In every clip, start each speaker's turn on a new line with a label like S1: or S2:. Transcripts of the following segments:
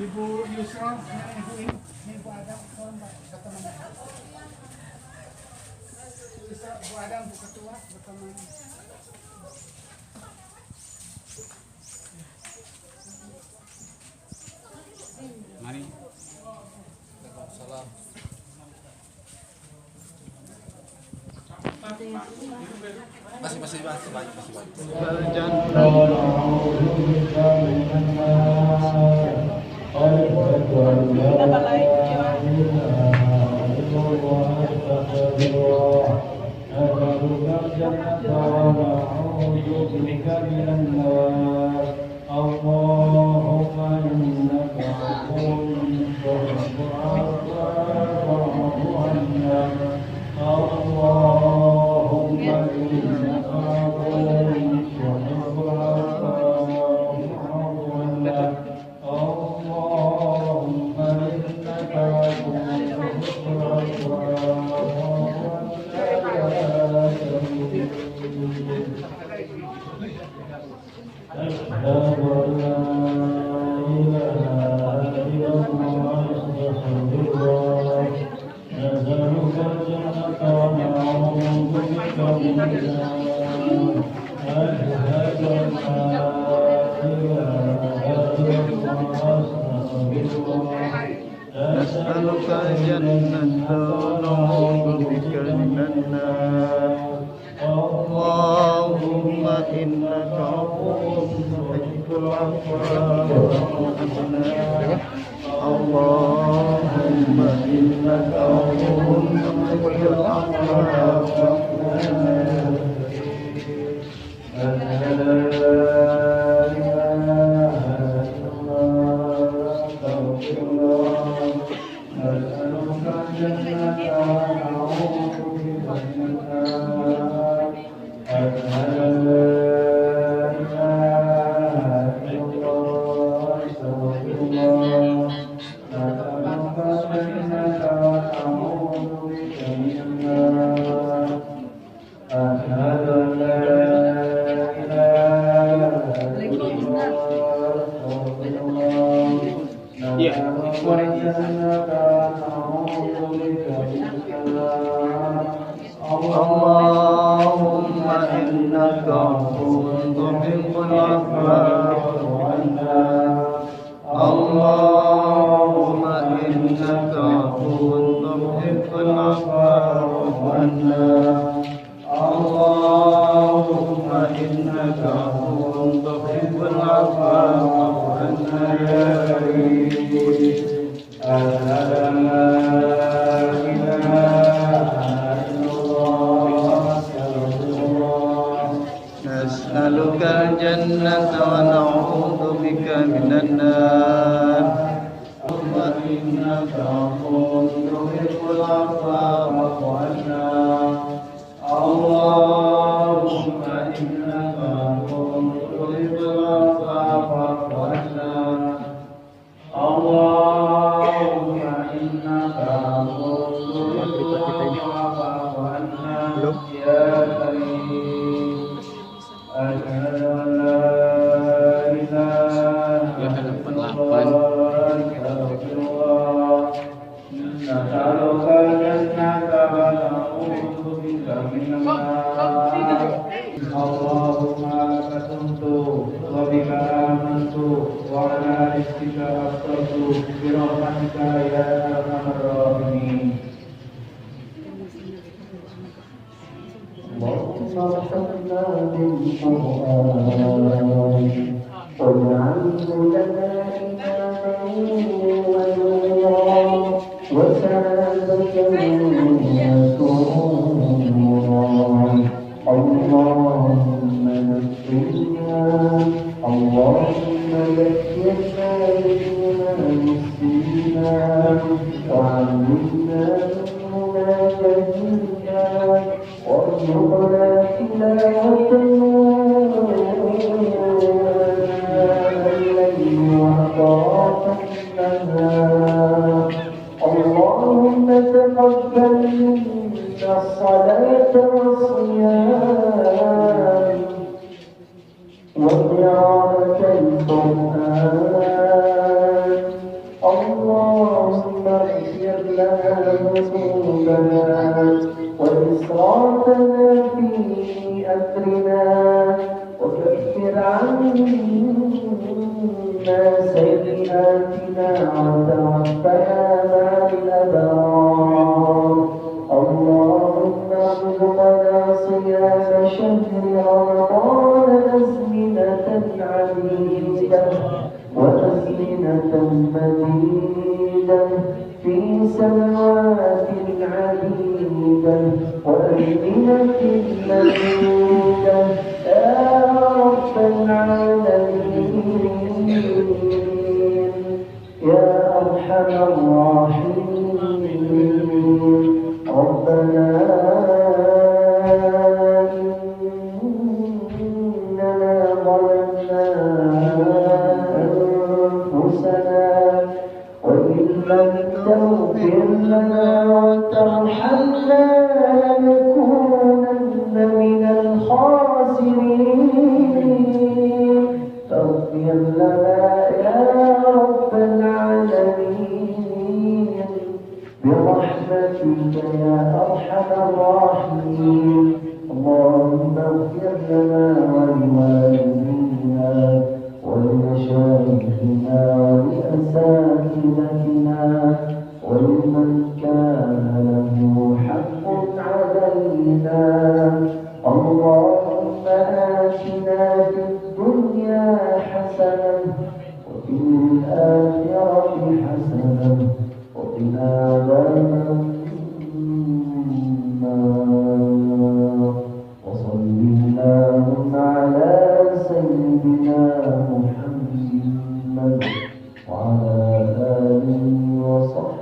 S1: Ibu Yusra, Ibu Adam, berteman. Ibu Adam, Bu Ketua, berteman.
S2: Mari.
S3: Salam. Masih
S4: Nas'aluka jannata wa na'udzu bika minan nar. Allahumma innaka afuwwun tuhibbul afwa fa'fu anna. Allahumma innaka afuwwun tuhibbul afwa fa'fu anna. Allahumma innaka afuwwun tuhibbul afwa fa'fu anna. Allahumma innaka afuwwun tuhibbul afwa fa'fu anna. Allahumma innaka afuwwun tuhibbul afwa fa'fu anna ya karim. Nas'aluka jannata wa na'udzu bika minan nar. Allahumma innaka afuwwun tuhibbul afwa fa'fu anna. Allahumma innaka afuwwun tuhibbul afwa fa'fu anna. Allahumma innaka afuwwun tuhibbul afwa fa'fu anna ya karim. Asyhadu an la ilaha illallah nas'aluka jannata wa na'udzu bika minan nar. Allahumma laka sumtu wa bika amantu wa ala rizqika aftartu bi rahmatika ya arhamar rahimin. وَصَرْفَنَا بِالْقُرْآنِ وَاجْعَلْهُ لَنَا إِمَامًا وَنُورًا وَسَلَامَةً وَسُرُورًا. اللهم نصرنا، اللهم ذكرنا بما نسينا وعلمنا منا شهيدا وارزقنا تلاوته الليل وأطراف النهار اللهم تقبل منا الصلاة والصيام وقراءة القرآن اللهم اغفر لنا ذنوبنا وإسرافنا في أمرنا وكفر عنا سيئاتنا وتوفنا مع الأبرار اللهم ارزقنا صيام شهر رمضان أزمنة عديدة وأزمنة مديدة في سنوات عديدة وأزمنة مديدة يا رب العالمين يا أرحم الراحمين ربنا إننا ظلمنا أنفسنا وإن لم تغفر لنا وترحمنا لنكونن من الخاسرين فاغفر لنا يا رب العالمين برحمتك يا أرحم الراحمين اللهم اغفر لنا ولوالدينا ولمشايخنا ولأساتذتنا ولمن كان له حق علينا اللهم آتنا في الدنيا حسنة وفي الآخرة حسنة وقنا عذاب النار وصل اللهم على سيدنا محمد وعلى آله وصحبه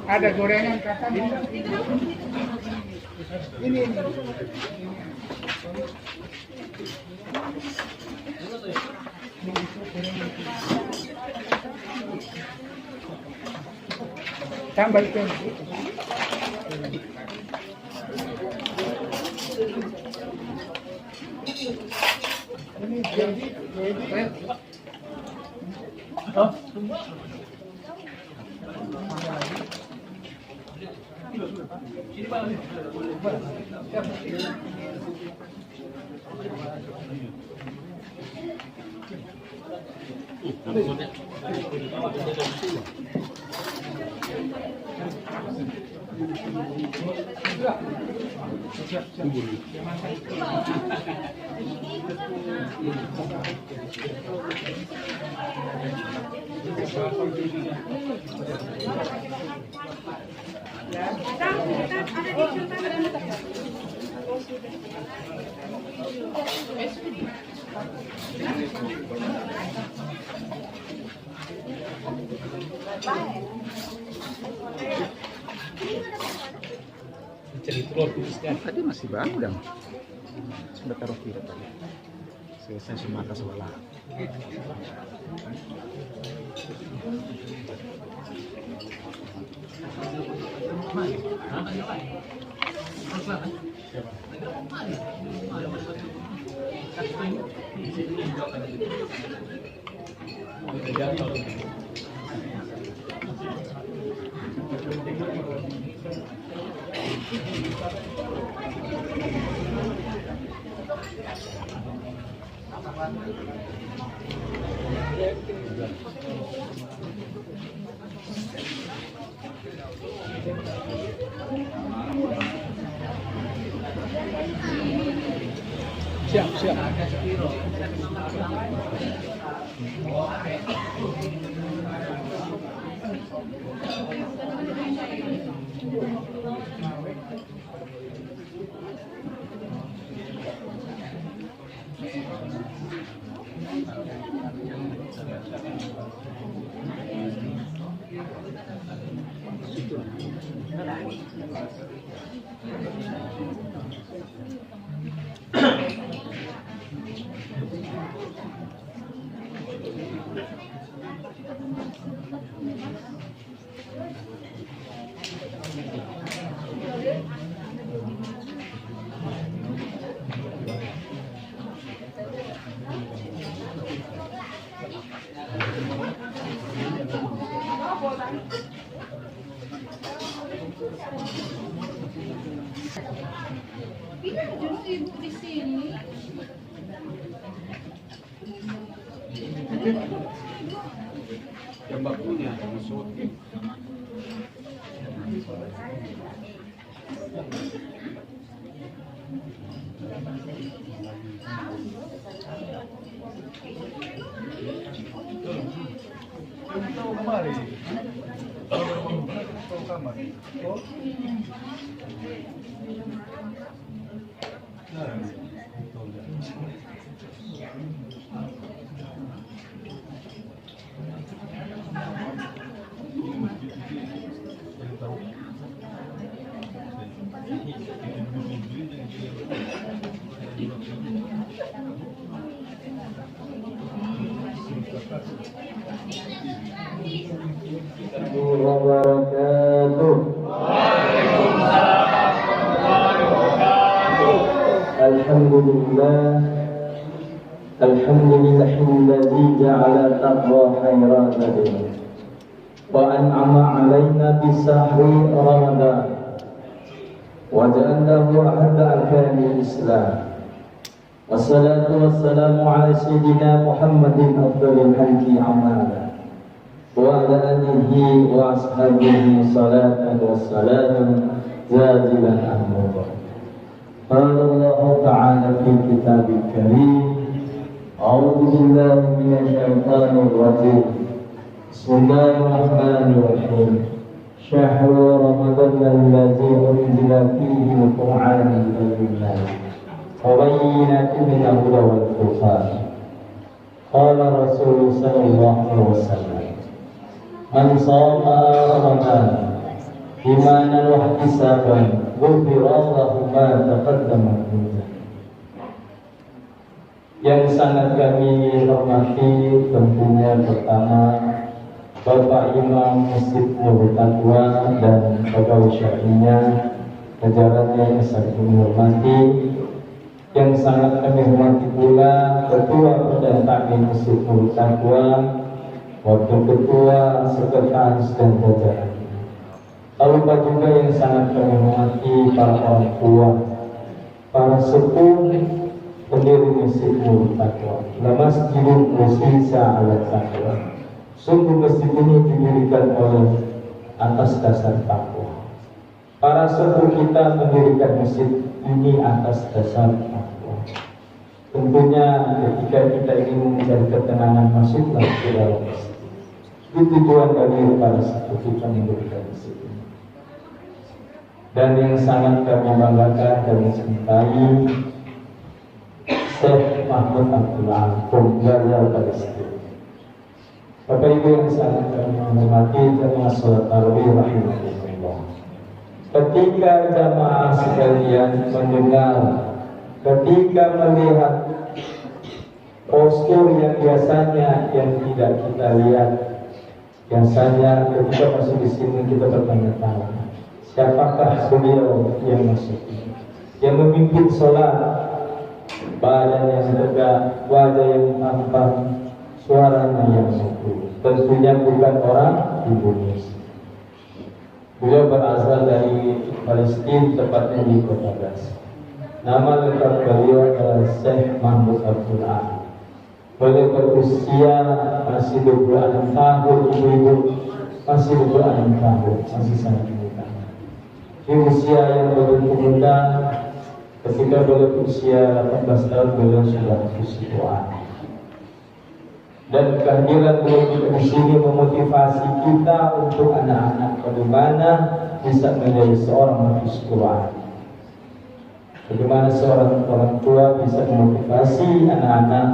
S1: Ada gorengan kapan? Ini. Tambah itu. Ini jadi. Oh.
S2: Tadi masih bangdang. Sudah taruh kira tadi. Selesai Sumatera sebelah.
S1: Siap, siap.
S5: Di sini.
S2: Yang bakunya masuk.
S4: wabarakatuh. Alhamdulillah, alhamdulillahilladzi ja'ala taqwa khairan wa an'ama 'alaina bi sahri ramadan wa ja'alahu ahada arkanil islam. Wassalatu wassalamu ala sayyidina Muhammadin afdalil khalqi amala wa ala alihi wa ashabihi salatan wassalamu jazilan amrullah. Qala Allah ta'ala fi kitabil karim, a'udzu billahi minasy syaithanir rajim. Bismillahirrahmanirrahim. Syahrul Ramadan allazi unzila fihi al-Qur'an lin-nas وبينات من الهدى والفرقان. قال رسول صلى الله عليه وسلم من صام رمضان إيمانا واحتسابا غفر له ما تقدم من ذنبه. Yang sangat kami hormati tentunya pertama Bapak Imam Masjid Nurul Taqwa dan pegawai syar'inya, jajarannya yang sangat menghormati. Yang sangat kami hormati pula Ketua Badan Takmir Masjid Nurul Taqwa, Wakil Ketua, Sekretaris dan jajaran. Lalu juga yang sangat kami hormati para orang tua, para sepuh, pendiri Masjid Nurul Taqwa, Masjidul Musisa ala Taqwa. Sungguh masjid ini didirikan oleh atas dasar takwa. Para sepuh kita mendirikan masjid ini atas dasar takwa. Tentunya ketika kita ingin mencari ketenangan, masuklah ke dalam masjid. Itu tujuan dari para sepuh kita mendirikan masjid ini. Dan yang sangat kami banggakan dan mencintai, Syekh Mahmud Abdullah Pembaca Palestina. Bapak Ibu yang sangat kami hormati, jamaah salat tarawih rahimahullah. Ketika jamaah sekalian mendengar, ketika melihat postur yang biasanya yang tidak kita lihat. Biasanya ketika masuk di sini kita bertanya-tanya, siapakah beliau yang masuk ini? Yang memimpin sholat, badan yang tegak, wajah yang tampan, suaranya yang merdu. Tentunya bukan orang Indonesia. Beliau berasal dari Palestina, tepatnya di kota Gaza. Nama lengkap beliau adalah Syekh Mahmud Abdul Ali. Beliau berusia masih 26 tahun, ibu-ibu masih 26 tahun, masih sangat muda. Di usia yang belum muda, ketika beliau berusia 18 tahun, beliau sudah bersuara. Dan kehadiran beliau di sini memotivasi kita untuk anak-anak bagaimana bisa menjadi seorang hafiz Quran. Bagaimana seorang orang tua bisa memotivasi anak-anak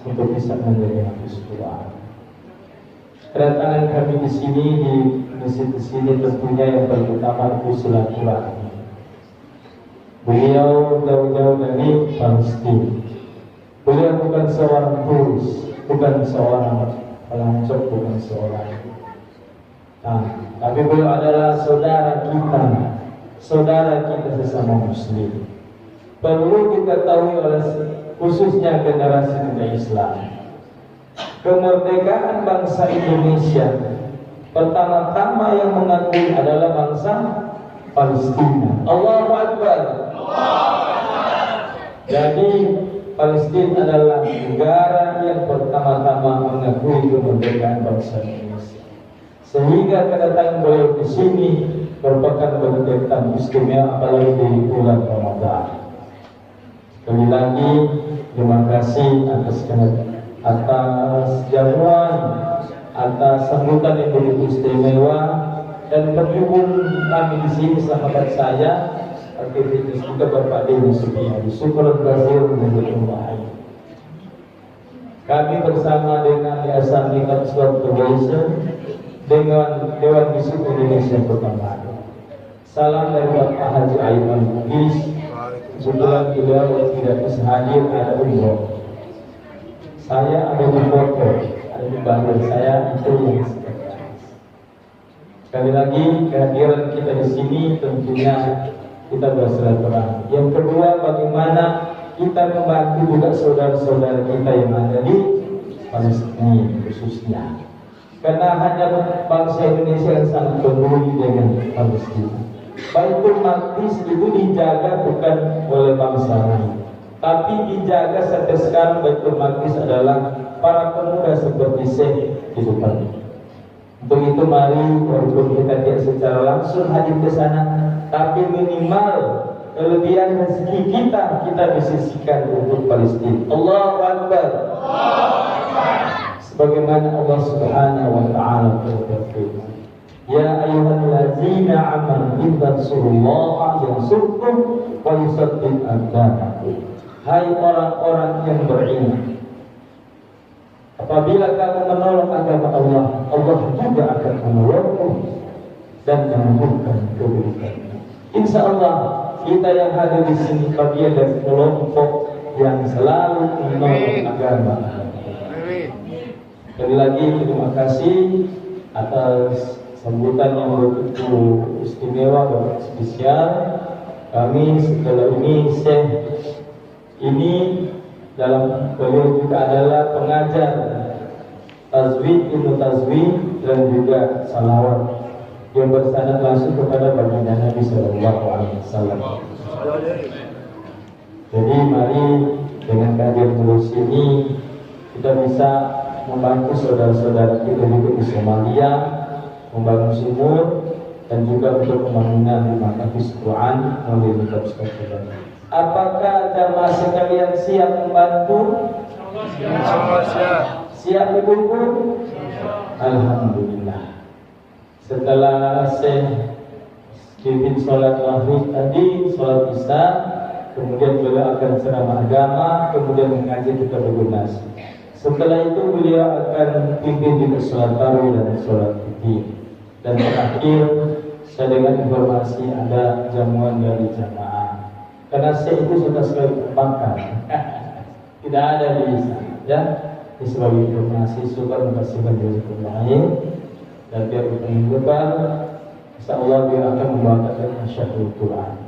S4: untuk bisa menjadi hafiz Quran. Kedatangan kami di sini di masjid di sini tentunya yang pertama itu silaturahmi. Beliau jauh-jauh dari Palestina. Beliau bukan seorang turis, bukan seorang pelancong, bukan seorang. Tapi beliau adalah saudara kita sesama Muslim. Perlu diketahui oleh khususnya generasi muda Islam, kemerdekaan bangsa Indonesia pertama-tama yang mengakui adalah bangsa Palestina. Allahu Akbar. Jadi Palestina adalah negara yang pertama-tama mengakui kemerdekaan bangsa Indonesia. Sehingga kedatangan beliau di sini merupakan kegiatan istimewa apalagi di bulan Ramadan. Sekali lagi terima kasih atas jamuan, atas sambutan yang begitu istimewa dan berhubung kami di sini sahabat saya aktivitas kita Bapak Dewi Sugiya. Syukur kasih menjadi baik. Kami bersama dengan Yayasan Nikah Islam Foundation dengan Dewan Biskup Indonesia Pertama. Salam dari Bapak Haji Aiman Bugis. Kebetulan beliau tidak bisa hadir ada umroh. Saya ada di foto, ada di bagian saya itu yang sekali lagi kehadiran kita di sini tentunya kita bersilaturahmi. Yang kedua, bagaimana kita membantu juga saudara-saudara kita yang ada di Palestina khususnya. Karena hanya bangsa Indonesia yang sangat peduli dengan Palestina. Baitul Maqdis itu dijaga bukan oleh bangsa lain, tapi dijaga sampai sekarang. Baitul Maqdis adalah para pemuda seperti Syekh di depan. Untuk itu mari walaupun kita tidak secara langsung hadir ke sana, tapi minimal kelebihan rezeki kita disisihkan untuk Palestina. Allahu Akbar. Sebagaimana Allah Subhanahu wa taala berfirman, ya ayyuhallazina amanu in tansurullaha yansurkum wa yusabbit aqdamakum. Hai orang-orang yang beriman, apabila kamu menolong agama Allah, Allah juga akan menolongmu dan menumbuhkan kedudukanmu. Insya Allah kita yang hadir di sini bagian dari kelompok yang selalu menolong agama. Sekali lagi terima kasih atas sambutan yang begitu istimewa dan spesial. Kami setelah ini Syekh ini dalam beliau juga adalah pengajar tajwid, ilmu tajwid dan juga salawat yang bersanad langsung kepada baginda Nabi Sallallahu Alaihi Wasallam. Jadi mari dengan kehadiran beliau sini kita bisa membantu saudara-saudara kita juga di Somalia membangun sumur dan juga untuk pembangunan rumah hafiz Quran melalui kitab sekolah. Apakah jamaah sekalian siap membantu? Siap ibu-ibu? Alhamdulillah. Setelah Syekh pimpin sholat maghrib tadi, sholat isya, kemudian beliau akan ceramah agama, kemudian mengaji kita berdonasi. Setelah itu beliau akan pimpin juga sholat tarawih dan sholat witir. Dan terakhir saya dengan informasi ada jamuan dari jamaah. Karena saya itu sudah sekali terbakar, tidak ada di sana. ya. Ini sebagai informasi syukur membersihkan diri lain dan biar minggu depan insya Allah dia akan membawakan syahrul Quran.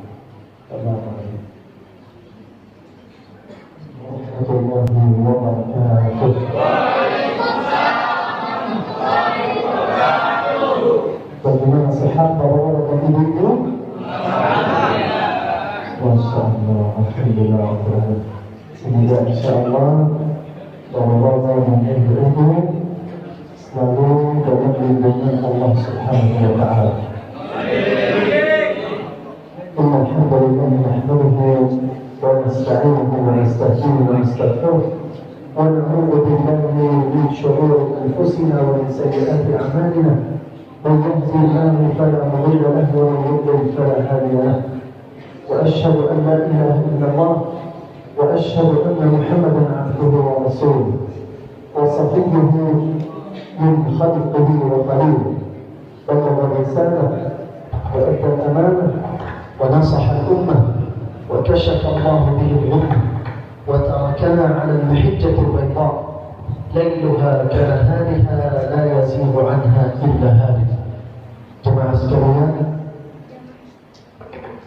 S4: Warahmatullahi wabarakatuh. Bagaimana sehat para ibu-ibu? Masya Allah, alhamdulillah. Semoga insya Allah bahwa dan ibu-ibu selalu dalam lindungan Allah Subhanahu wa Ta'ala. Alhamdulillah nahmaduhu wa nasta'inuhu wa nasta'inu wa nastaghfiruh wa na'udzu billahi min shururi anfusina wa min sayyiati a'malina. من يهده الله فلا مضل له ومن يضلل فلا هادي له واشهد ان لا اله الا الله واشهد ان محمدا عبده ورسوله وصفيه من خلقه وخليله بلغ الرساله وادى الامانه ونصح الامه وكشف الله به الغمه وتركنا على المحجه البيضاء ليلها كنهارها لا يزيغ عنها إلا هالك. Jemaah sekalian,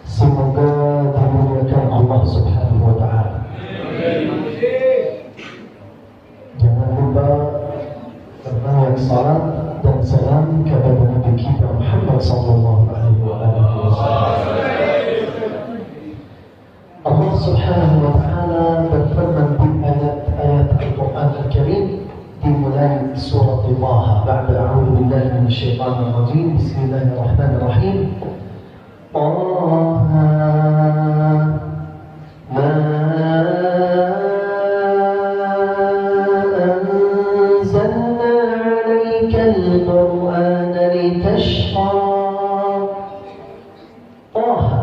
S4: semoga dimuliakan Allah Subhanahu wa Ta'ala. Jangan lupa berbanyak salat dan salam kepada Nabi kita Muhammad sallallahu alaihi wasallam. Allah Subhanahu wa Ta'ala berfirman di ayat-ayat Al-Quran Al-Karim dimulai surah Taha. Ba'da a'udzu billahi minasy syaithanir rajim. Bismillahirrahmanirrahim. Taha ma anzalna 'alaikal qur'ana litashqa. Taha,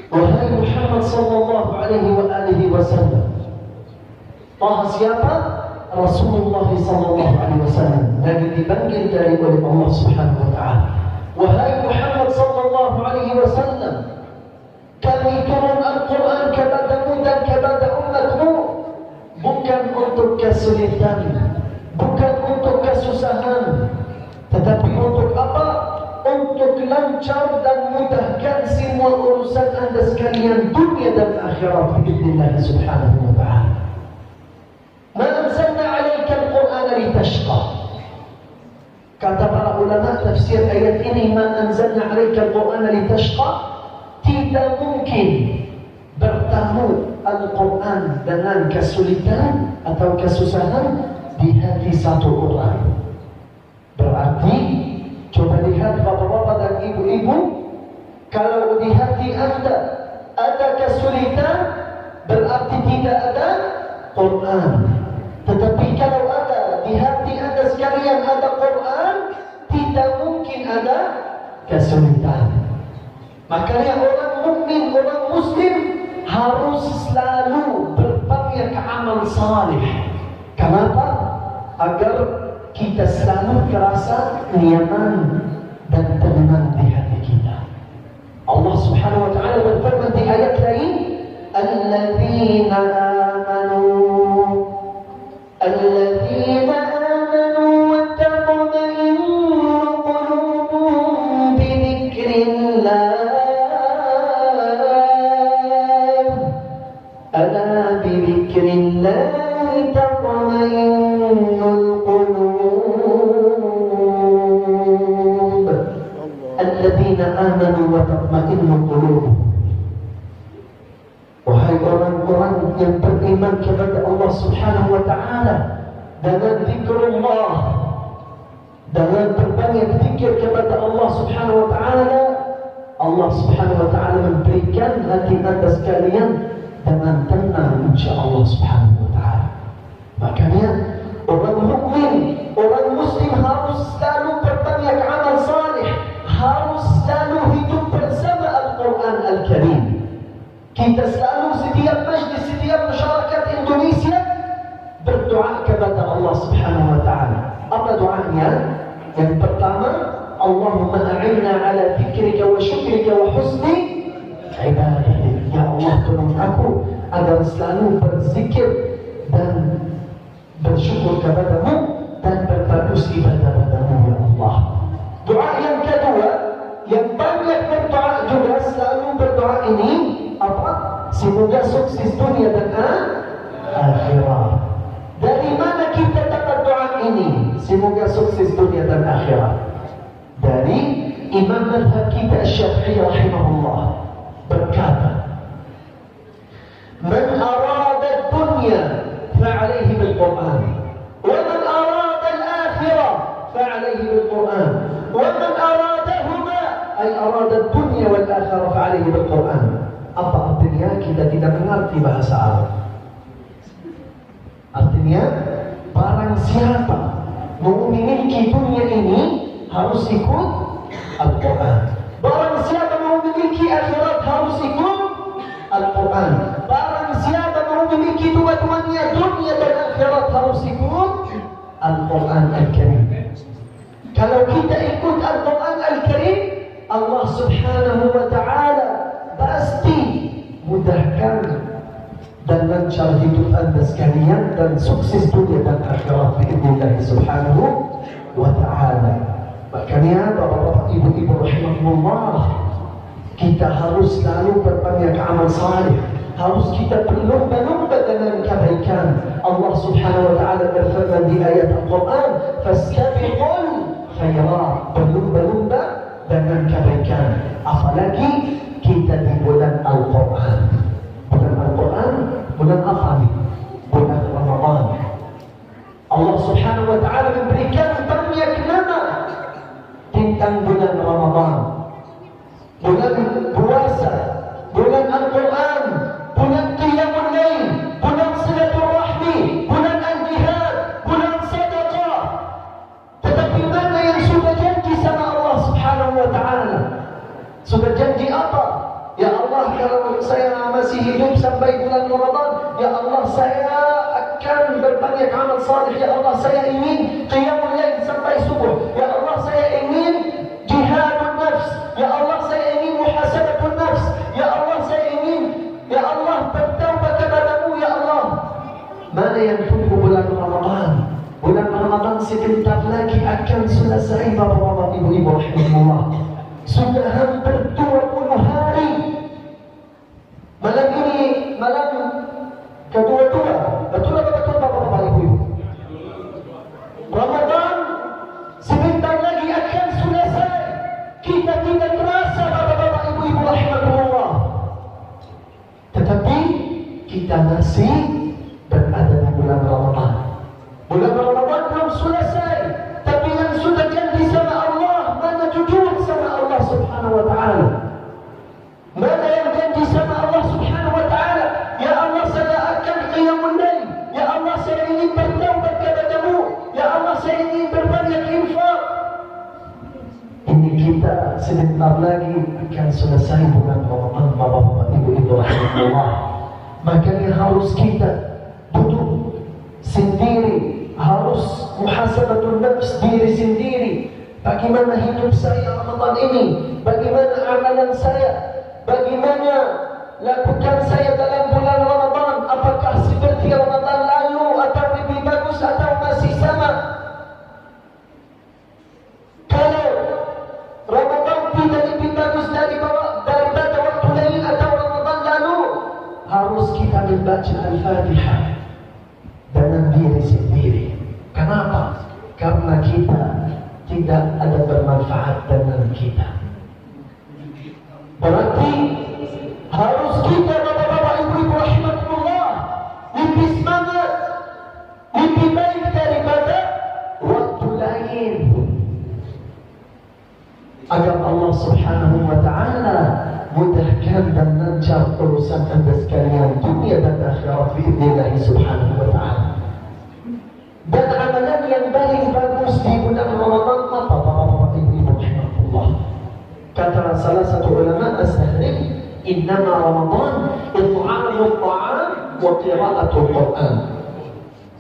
S4: wahai Muhammad sallallahu alaihi wasallam. Taha siapa? Rasulullah sallallahu alaihi wasallam yang dipanggil dari oleh Allah Subhanahu wa Ta'ala. Wahai Muhammad sallallahu alaihi wasallam, kami turun Al-Quran kepadamu dan kepada umatmu bukan untuk kesulitan, bukan untuk kesusahan, tetapi untuk apa? Untuk lancar dan mudahkan semua urusan anda sekalian dunia dan akhirat biidznillah Subhanahu wa Ta'ala. Ma anzalna 'alaika al-Qur'ana litashqa. Kata para ulama tafsir ayat ini, ma anzalna 'alaika al-Qur'ana litashqa, tidak mungkin bertemu Al-Quran dengan kesulitan atau kesusahan di hati satu orang. Berarti coba lihat bapak-bapak dan ibu-ibu, kalau di hati anda ada kesulitan berarti tidak ada Quran. Tetapi kalau ada di hati anda sekalian ada Quran, tidak mungkin ada kesulitan. Makanya orang mukmin, orang muslim harus selalu berbanyak amal salih. Kenapa? Agar kita selalu terasa nyaman dan tenang di hati kita. Allah Subhanahu wa Ta'ala berfirman di ayat lain, Alladzina amanu wa tatma'innu qulubuhum bi dzikrillah. Ala bi dzikrillah tatma'innul qulub. Alladzina amanu wa tatma'innu qulubuhum. Wahai orang-orang yang beriman kepada Allah Subhanahu wa Ta'ala, dengan zikrullah, dengan berbanyak zikir kepada Allah Subhanahu wa Ta'ala, Allah Subhanahu wa Ta'ala memberikan hati anda sekalian dengan tenang insya-Allah Subhanahu wa Ta'ala. Makanya orang mukmin, orang muslim harus selalu berbanyak amal salih, harus selalu hidup bersama Al-Quran Al-Karim. Kita selalu setiap majlis, setiap masyarakat Indonesia berdoa kepada Allah Subhanahu wa Ta'ala. Apa doanya? Yang pertama, Allahumma a'inna ala dzikrika wa syukrika wa husni ibadatik. Ya Allah, tolong aku agar selalu berzikir dan
S5: bersyukur kepadamu dan berbagus ibadah padamu ya Allah. Doa yang kedua, yang banyak berdoa juga selalu berdoa ini apa? Semoga sukses dunia dan akhirat. Dari mana kita dapat doa ini? Semoga sukses dunia dan akhirat. Dari Imam Madhab kita Syafi'i rahimahullah berkata, "Man arada dunya fa'alaihi bil Qur'an, wa man arada al-akhirah fa'alaihi bil Qur'an, wa man aradahuma ay arada dunya wal akhirah fa'alaihi bil Qur'an." Apa artinya? Kita tidak mengerti bahasa Arab. Artinya, barang siapa mau memiliki dunia ini harus ikut Al-Quran. Barang siapa mau memiliki akhirat harus ikut Al-Quran. Barang siapa mau memiliki dua-duanya dunia dan akhirat harus ikut Al-Quran Al-Karim. Kalau kita ikut Al-Quran Al-Karim, Allah Subhanahu wa Ta'ala pasti mudahkan dan lancar hidup anda sekalian dan sukses dunia dan akhirat bi'idznillah Subhanahu wa Ta'ala. Makanya bapak-bapak, ibu-ibu rahimahullah, kita harus selalu berbanyak amal saleh. Harus kita berlomba-lomba dengan kebaikan. Allah Subhanahu wa Ta'ala berfirman di ayat Al-Quran, "Fastabiqul khairat", berlomba-lomba dengan kebaikan. Apalagi kita di bulan Al-Quran. Bulan Al-Quran, bulan apa nih? Bulan Ramadan. Allah Subhanahu wa Ta'ala memberikan banyak nama tentang bulan Ramadan. Bulan puasa, bulan Al-Quran, bulan Qiyamul Lail, bulan Silaturahmi, bulan Al-Jihad, bulan Sedekah. Tetapi mana yang sudah janji sama Allah Subhanahu wa Ta'ala? Sudah janji apa? Ya Allah, kalau saya masih hidup sampai bulan Ramadan, ya Allah, saya akan berbanyak amal salih. Ya Allah, saya ingin qiyamul lail sampai subuh. Ya Allah, saya ingin jihadun nafs. Ya Allah, saya ingin muhasabatun nafs. Ya Allah, saya ingin, ya Allah, bertaubat kepadamu, ya Allah. Mana yang tunggu bulan Ramadan? Bulan Ramadan sebentar lagi akan selesai, bapak-bapak, ibu-ibu rahimahullah. Sudah hampir 20 hari. Malam ini malam kedua-dua. Betul apa betul bapak-bapak, ibu-ibu? Ramadan sebentar lagi akan selesai. Kita tidak terasa, bapak-bapak, ibu-ibu rahimahullah. Tetapi kita masih berada di bulan Ramadan. Bulan Ramadan belum selesai, tapi yang sudah janji sama Allah, mana jujur sama Allah Subhanahu wa Ta'ala? Mana yang janji sama Allah Subhanahu wa Ta'ala? Ya Allah, saya akan qiyamul lail. Ya Allah, saya ingin bertaubat kepadamu. Ya Allah, saya ingin berbanyak infak. Ini kita sebentar lagi akan selesai bulan Ramadan, bapak-bapak, ibu-ibu rahimahullah. Makanya harus kita duduk sendiri, harus muhasabatun nafs diri sendiri. Bagaimana hidup saya Ramadan ini? Bagaimana amalan saya? Bagaimana lakukan saya dalam bulan Ramadan? Apakah seperti Ramadan lalu atau lebih bagus atau masih sama? Kalau Ramadan tidak lebih bagus daripada waktu lain atau Ramadan lalu, harus kita membaca Al-Fatihah dengan diri sendiri. Kenapa? Karena kita tidak ada bermanfaat dengan kita. Berarti harus kita, bapak-bapak, ibu-ibu rahimahullah, lebih semangat, lebih baik daripada waktu lain, agar Allah Subhanahu wa Ta'ala mudahkan dan lancar urusan anda sekalian dunia dan akhirat bi'idznillah Subhanahu wa Ta'ala. Dan amalan yang paling bagus di bulan Ramadan apa, bapak-bapak, ibu-ibu rahimahullah? Kata salah satu ulama as-sahri, innama Ramadan it'amul ta'am wa qira'atul Quran.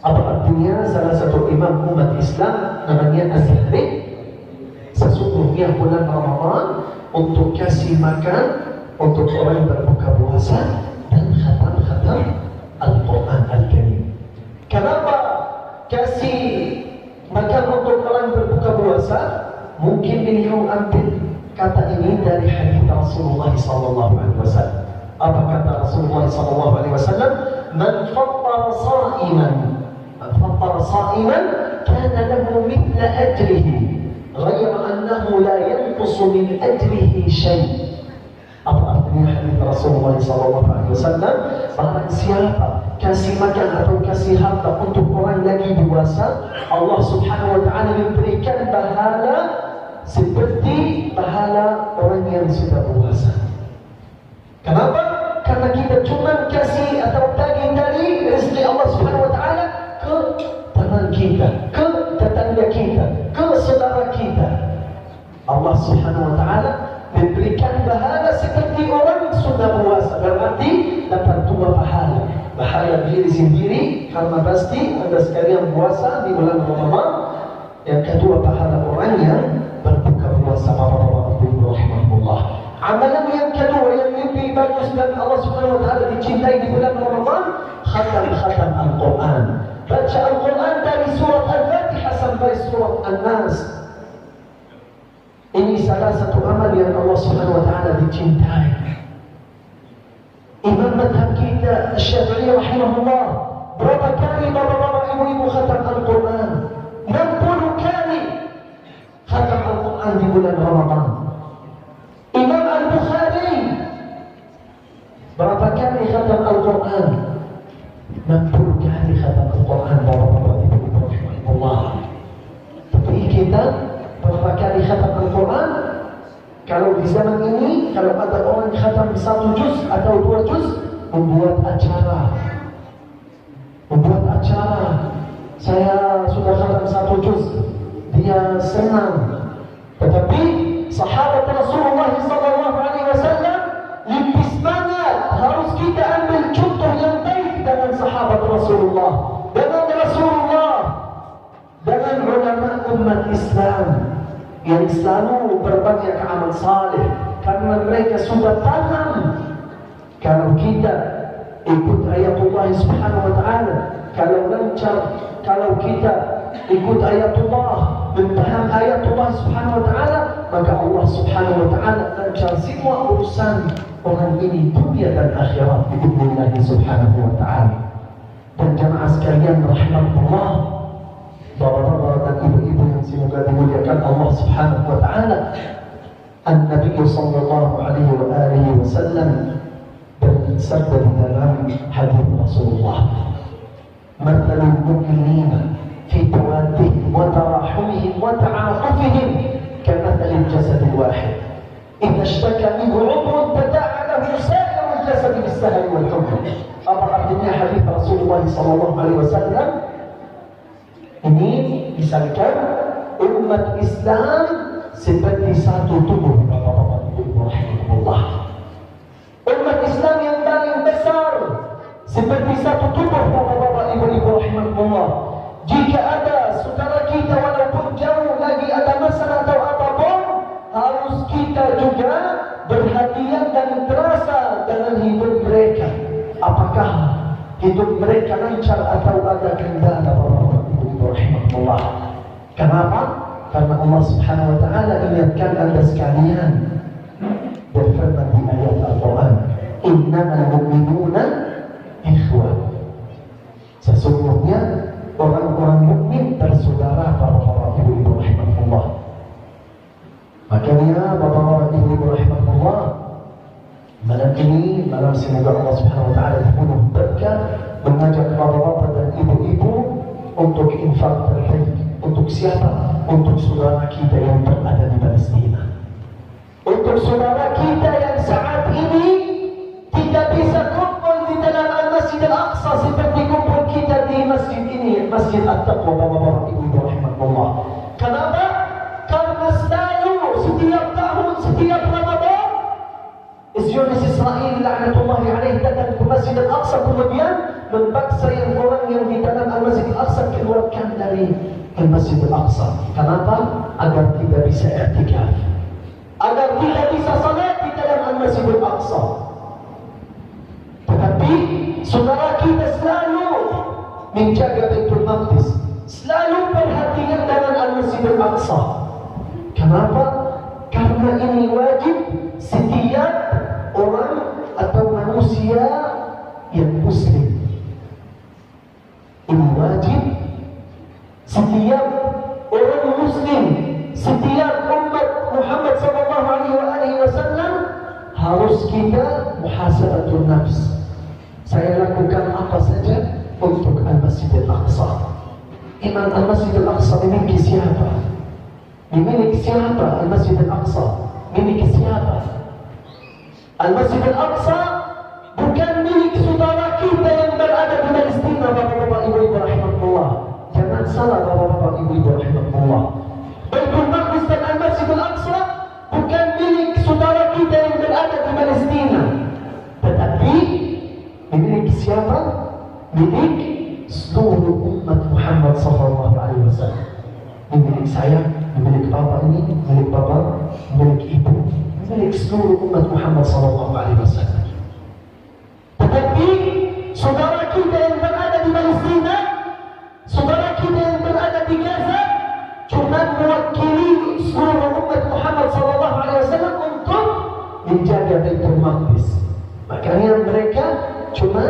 S5: Apa artinya? Salah satu imam umat Islam namanya as-sahri, sesungguhnya bulan Ramadan untuk kasih makan untuk orang berbuka puasa dan khatam-khatam Al-Quran Al-Karim. Kenapa kasih makan untuk orang berbuka puasa, mungkin beliau ambil kata ini dari hadis Rasulullah SAW. Apa kata Rasulullah SAW? Man fattara sa'iman kana lahu mithla ajrihi ghayra annahu la yanqusu min ajrihi syai'. Apa artinya hadis Rasulullah SAW? Barang siapa kasih makan atau kasih harta untuk orang lagi puasa, Allah Subhanahu wa taala memberikan pahala seperti pahala orang yang sudah puasa. Kenapa? Karena kita cuma kasih atau bagi dari rezeki Allah Subhanahu wa taala ke teman kita, ke tetangga kita, ke saudara kita. Allah Subhanahu wa taala memberikan pahala seperti orang sudah puasa, berarti dapat dua pahala. Pahala diri sendiri karena pasti Anda sekalian puasa di bulan Ramadan. Yang kedua pahala orang yang berbuka puasa. Rahimahullah. Amalan yang kedua yang lebih bagus dan Allah Subhanahu wa taala dicintai di bulan Ramadan, khatam Al-Quran. Baca Al-Quran dari surat Al-Fatihah sampai surat An-Nas. Ini salah satu amal yang Allah Subhanahu wa taala dicintai. Imam madhab kita Syafi'i rahimahullah, berapa kali bapak-bapak ibu-ibu khatam Al-Quran? 60 kali khatam Al-Quran di bulan Ramadan. Imam Al-Bukhari berapa kali khatam Al-Quran? 60 kali khatam Al-Quran, bapak-bapak ibu-ibu rahimahullah. Tapi kita berapa kali khatam Al-Quran? Kalau di zaman ini, kalau ada orang khatam 1 juz atau 2 juz, membuat acara. Saya sudah khatam 1 juz, dia senang. Tetapi sahabat Rasulullah SAW lebih semangat. Harus kita ambil contoh yang baik dengan sahabat Rasulullah, dengan ulama umat Islam yang selalu berbanyak amal saleh, karena mereka sudah paham kalau kita ikut ayatullah Subhanahu wa taala, kalau lancar, kalau kita ikut ayatullah, memaham ayatullah Subhanahu wa taala, maka Allah Subhanahu wa taala lancar semua urusan orang ini dunia dan akhirat biidznillah Subhanahu wa taala. Dan jemaah sekalian rahmatullah, bapak-bapak dan ibu-ibu yang semoga dimuliakan Allah Subhanahu wa taala, An-Nabi sallallahu alaihi wasallam bersabda di dalam hadis Rasulullah, "Mathalul mu'minina fi tawaddihim wa tarahumihim wa ta'atufihim kamathalil jasadil wahid. Idza ishtaka minhu 'udwun tada'a lahu sa'irul jasad bis-sahri wal humma." Apa artinya hadis Rasulullah sallallahu alaihi wasallam? Ini misalkan umat Islam seperti satu tubuh, bapak-bapak ibu rahimahullah. Umat Islam yang paling besar seperti satu tubuh, bapak-bapak ibu rahimahullah. Jika ada saudara kita walaupun jauh lagi ada masalah atau apapun, harus kita juga berhati-hati dan terasa dengan hidup mereka. Apakah hidup mereka lancar atau ada kendala, bapak-bapak rahimahullah. Kenapa? Karena Allah Subhanahu wa taala ingatkan Anda sekalian berfirman di ayat Al-Quran, "Innamal mu'minuna ikhwah." Sesungguhnya orang-orang mukmin bersaudara, bapak-bapak ibu rahimahullah. Makanya bapak-bapak ibu rahimahullah, malam ini malam semoga Allah Subhanahu wa taala penuh berkah, mengajak bapak-bapak dan ibu-ibu untuk infak terbaik. Untuk siapa? Untuk saudara kita yang berada di Palestina. Untuk saudara kita yang saat ini tidak bisa kumpul di dalam Al-Masjid Al-Aqsa seperti kumpul kita di masjid ini, Masjid At-Taqwa, bapak-bapak ibu rahimahullah. Kenapa? Karena selalu setiap tahun, setiap Ramadan, Zionis Israel laknatullahi alaih datang ke Masjid Al-Aqsa, kemudian memaksa yang orang yang di dalam Al-Masjid Al-Aqsa keluarkan dari Al-Masjid Al-Aqsa. Kenapa? Agar tidak bisa i'tikaf, agar tidak bisa salat di dalam Al-Masjid Al-Aqsa. Tetapi saudara kita selalu menjaga Baitul Maqdis, Al-Aqsa. Kenapa? Karena ini wajib setiap orang atau manusia yang muslim. Ini wajib setiap orang muslim, setiap umat Muhammad sallallahu alaihi wasallam harus kita muhasabatun nafs. Saya lakukan apa saja untuk Al-Masjid Al-Aqsa. Iman Al-Masjid Al-Aqsa dimiliki siapa? Dimiliki siapa Al-Masjid Al-Aqsa? Dimiliki siapa? Al-Masjid Al-Aqsa bukan milik saudara kita yang berada di Palestina, bapak-bapak ibu-ibu rahimahullah. Jangan salah bapak-bapak ibu-ibu rahimahullah. Baitul Maqdis dan Al-Masjid Al-Aqsa bukan milik saudara kita yang berada di Palestina, tetapi dimiliki siapa? Milik seluruh umat Muhammad sallallahu alaihi wasallam. Milik saya, milik bapak ini, milik bapak, milik ibu, milik seluruh umat Muhammad sallallahu alaihi wasallam. Tetapi saudara kita yang berada di Palestina, saudara kita yang berada di Gaza, cuma mewakili seluruh umat Muhammad sallallahu alaihi wasallam untuk menjaga Baitul Maqdis. Makanya mereka cuma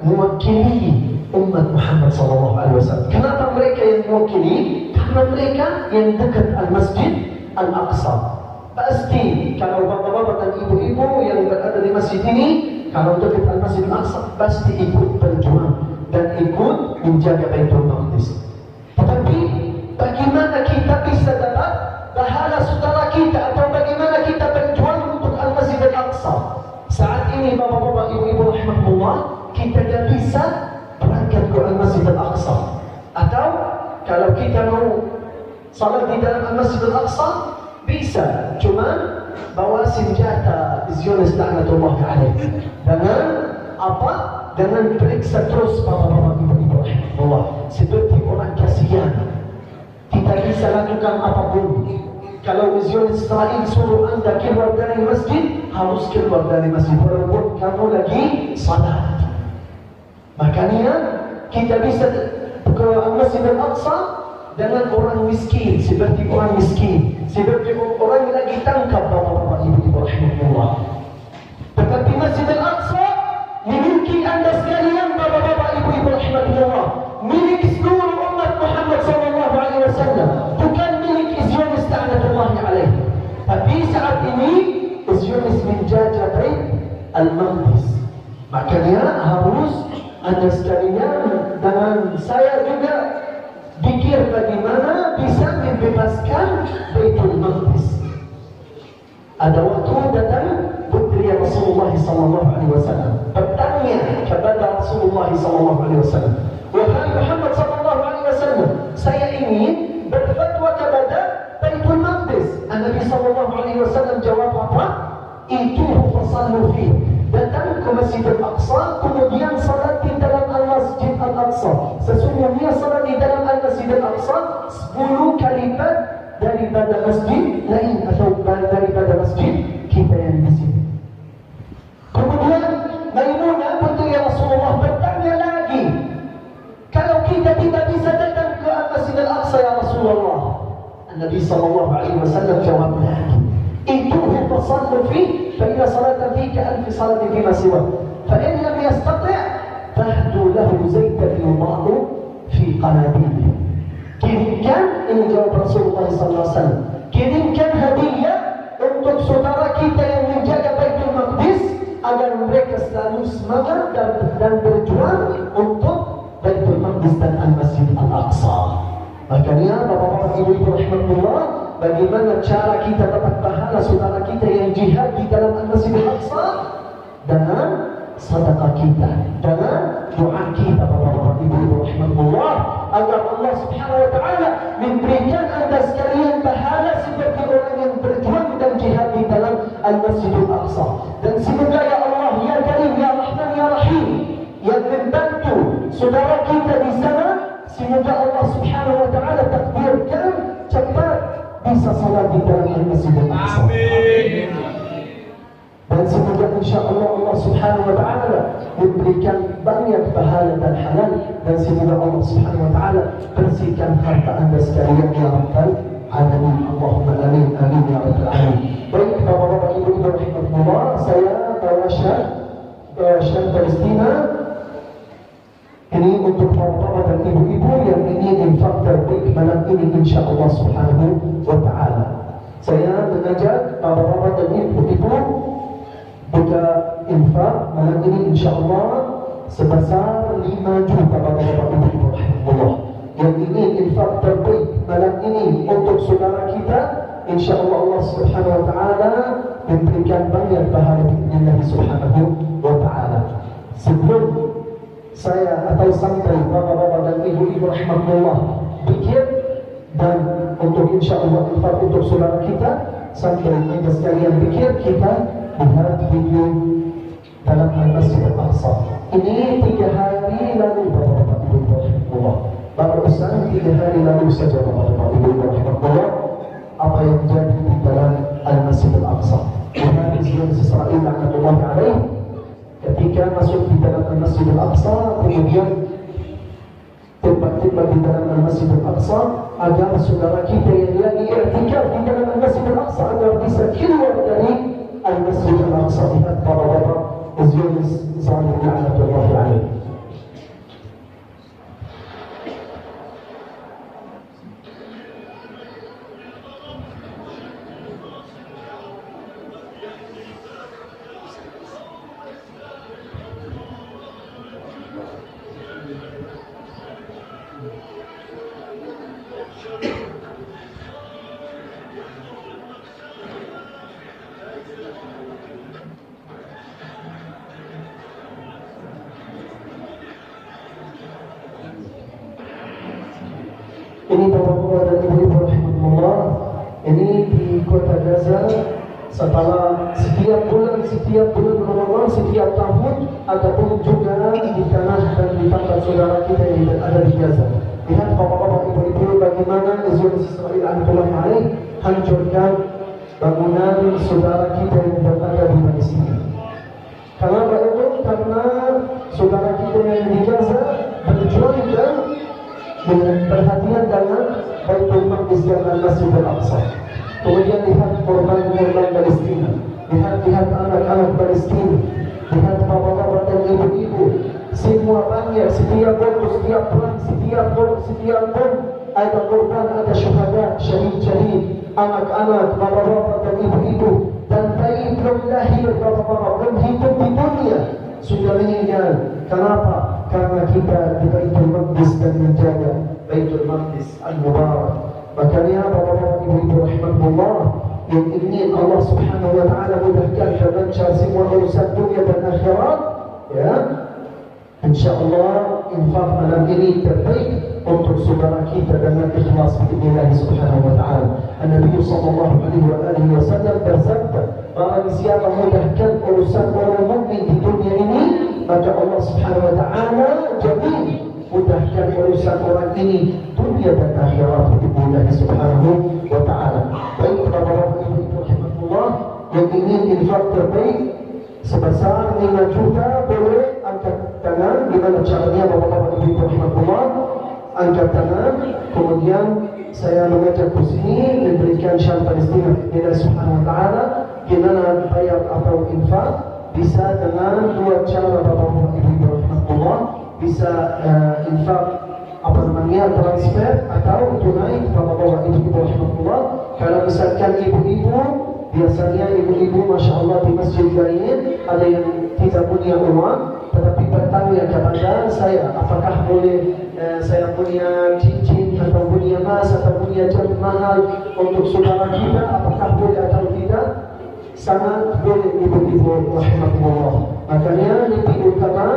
S5: mewakili umat Muhammad sallallahu alaihi wasallam. Kenapa mereka yang mewakili? Karena mereka yang dekat Al-Masjid Al-Aqsa. Pasti kalau bapak-bapak dan ibu-ibu yang berada di masjid ini, kalau dekat Al-Masjid Al-Aqsa, pasti ikut berjuang dan ikut menjaga Baitul Maqdis. Tetapi bagaimana kita bisa dapat pahala saudara kita, atau bagaimana kita berjuang untuk Al-Masjid Al-Aqsa? Saat ini bapak-bapak ibu-ibu rahmatullah, kita tidak bisa berangkat ke Al-Masjid Al-Aqsa. Atau kalau kita mau salat di dalam Al-Masjid Al-Aqsa, bisa, cuma bawa senjata Zionis laknatullah alaih. Dengan apa? Dengan periksa terus bapak-bapak ibu-ibu rahmatullah, seperti orang kasihan. Tidak bisa lakukan apapun. Kalau Zionis Israel suruh anda keluar dari masjid, harus keluar dari masjid walaupun kamu lagi salat. Makanya kita bisa ke Al-Masjid Al-Aqsa dengan orang miskin, seperti orang miskin, seperti orang yang lagi tangkap bapak-bapak ibu-ibu rahimahullah. Tetapi Masjid Al-Aqsa memiliki anda sekalian bapak-bapak ibu-ibu rahimahullah, milik seluruh umat Muhammad sallallahu alaihi wasallam, bukan milik Zionis laknatullah alaih. Tapi saat ini Zionis menjajah Bait Al-Maqdis. Makanya harus anda sekalian dengan saya juga pikir bagaimana bisa membebaskan Baitul Maqdis. Ada waktu datang putri Rasulullah sallallahu alaihi wasallam bertanya kepada Rasulullah sallallahu alaihi wasallam, "Wahai Muhammad sallallahu alaihi wasallam, saya ingin berfatwa kepada Baitul Maqdis." Nabi sallallahu alaihi wasallam jawab apa? "Itu fasallu fi." Datang ke Masjid Al-Aqsa, kemudian salat di dalam Al-Masjid Al-Aqsa. Sesungguhnya salat di dalam Al-Masjid Al-Aqsa 10 kali lipat daripada masjid lain atau daripada masjid kita yang di sini. Kemudian Maimunah putri Rasulullah bertanya lagi, kalau kita tidak bisa datang ke Al-Masjid Al-Aqsa ya Rasulullah, Nabi sallallahu alaihi wasallam jawab lagi, "Itu fasallu fi فإن صلاة فيك ألف صلاة فيما سواه فإن لم يستطع فاهدوا له زيتا يضاء في قناديله." Kirimkan, ini jawab Rasulullah SAW, kirimkan hadiah untuk saudara kita yang menjaga Baitul Maqdis agar mereka selalu semangat dan berjuang untuk Baitul Maqdis dan Al-Masjid Al-Aqsa. Makanya bapak-bapak ibu-ibu rahmatullah, bagaimana cara kita dapat pahala saudara kita yang jihad di dalam Al-Masjid Al-Aqsa? Dengan sedekah kita, dengan doa kita bapak-bapak ibu-ibu rahmatullah, agar Allah Subhanahu wa taala memberikan anda sekalian pahala seperti orang yang berjuang dan jihad di dalam Al-Masjid Al-Aqsa. Dan semoga ya Allah ya Karim ya Rahman ya Rahim yang membantu saudara kita di sana, semoga Allah Subhanahu wa taala takdirkan cepat bisa salat di dalam Al-Masjid Al-Aqsa. Amin. Dan semoga insyaAllah Allah Subhanahu wa ta'ala memberikan banyak pahala dan halal, dan semoga Allah Subhanahu wa ta'ala bersihkan harta anda sekalian ya Rabbal alamin. Allahumma amin, amin ya rabbal alamin. Baik, Bapak-bapak, Ibu-ibu rahimakumullah, saya bawa syar Palestina ini untuk bapak-bapak dan ibu-ibu yang ingin infak terbaik malam ini insyaallah subhanahu wa ta'ala. Saya mengajak bapak-bapak dan ibu-ibu buka infak malam ini insyaallah sebesar 5 juta bapak-bapak ibu-ibu rahimahullah. Yang ingin infak terbaik malam ini untuk saudara kita, insyaallah Allah subhanahu wa ta'ala memberikan banyak pahala bi'idznillah subhanahu wa ta'ala. Sebelum saya atau sampai bapak-bapak dan ibu-ibu rahimahullah pikir dan untuk insyaallah infak untuk saudara kita, sampai kita sekalian pikir, kita lihat video dalam Al-Masjid Al-Aqsa. Ini 3 hari lalu bapak-bapak ibu-ibu rahimahullah. Barusan 3 hari lalu saja bapak-bapak ibu-ibu rahimahullah, apa yang terjadi di dalam Al-Masjid Al-Aqsa. Tuhan Israel laknatullah alaih ketika masuk di dalam Al-Masjid Al-Aqsa, kemudian tiba-tiba di dalam Al-Masjid Al-Aqsa agar saudara kita yang lagi i'tikaf di dalam Al-Masjid Al-Aqsa agar bisa keluar dari Al-Masjid Al-Aqsa. Lihat bapak-bapak Zionis Israel laknatullah alaih. Ini bapak-bapak dan ibu-ibu rahimahullah, ini di kota Gaza. Setelah setiap bulan Ramadan, setiap tahun, ataupun juga di tanah dan di tempat saudara kita yang ada di Gaza. Lihat bapak-bapak ibu-ibu bagaimana Zionis Israel laknatullah alaih hancurkan bangunan saudara kita yang berada di Palestina. Kenapa itu? Karena saudara kita yang di Gaza berjuang dan dengan perhatian dengan Baitul Maqdis dan Al-Masjid Al-Aqsa. Kemudian lihat korban-korban Palestina, lihat anak-anak Palestina, lihat bapak-bapak dan ibu-ibu, semua banyak, setiap waktu, setiap perang, setiap bom ada korban, ada syuhada, syahid, anak-anak, bapak-bapak dan ibu-ibu, dan bayi belum lahir, bapak-bapak belum hidup di dunia sudah meninggal. Kenapa? Karena kita di Baitul Maqdis dan menjaga Baitul Maqdis Al-Mubarak. Makanya bapak-bapak ibu-ibu rahimahullah yang ingin Allah subhanahu wa ta'ala mudahkan dan lancar semua urusan dunia dan akhirat, ya, insyaallah infak malam ini terbaik untuk saudara kita dengan ikhlas bi'idznillah subhanahu wa ta'ala. An-Nabi sallallahu alaihi wasallam bersabda, barang siapa mudahkan urusan orang mukmin di dunia ini, maka Allah subhanahu wa ta'ala jamin mudahkan urusan orang ini dunia dan akhirat bi'idznillah subhanahu wa ta'ala. Baik bapak-bapak ibu-ibu rahimahullah yang ingin infak terbaik sebesar 5 juta, boleh angkat tangan. Gimana caranya bapak-bapak ibu-ibu rahimahullah? Angkat tangan, kemudian saya mengajak ke sini memberikan syar Palestina bi'idznillah subhanahu wa ta'ala. Gimana bayar atau infak? Bisa dengan 2 cara bapak-bapak ibu-ibu rahimahullah. Bisa infak apa namanya, transfer atau tunai bapak-bapak ibu-ibu rahimahullah. Kalau misalkan ibu-ibu, biasanya ibu-ibu masya Allah di masjid lain ada yang tidak punya uang tetapi bertanya kepada saya, apakah boleh saya punya cincin atau punya emas atau punya jam mahal untuk saudara kita, apakah boleh atau tidak? Sangat boleh ibu-ibu rahimahullah. Makanya lebih utama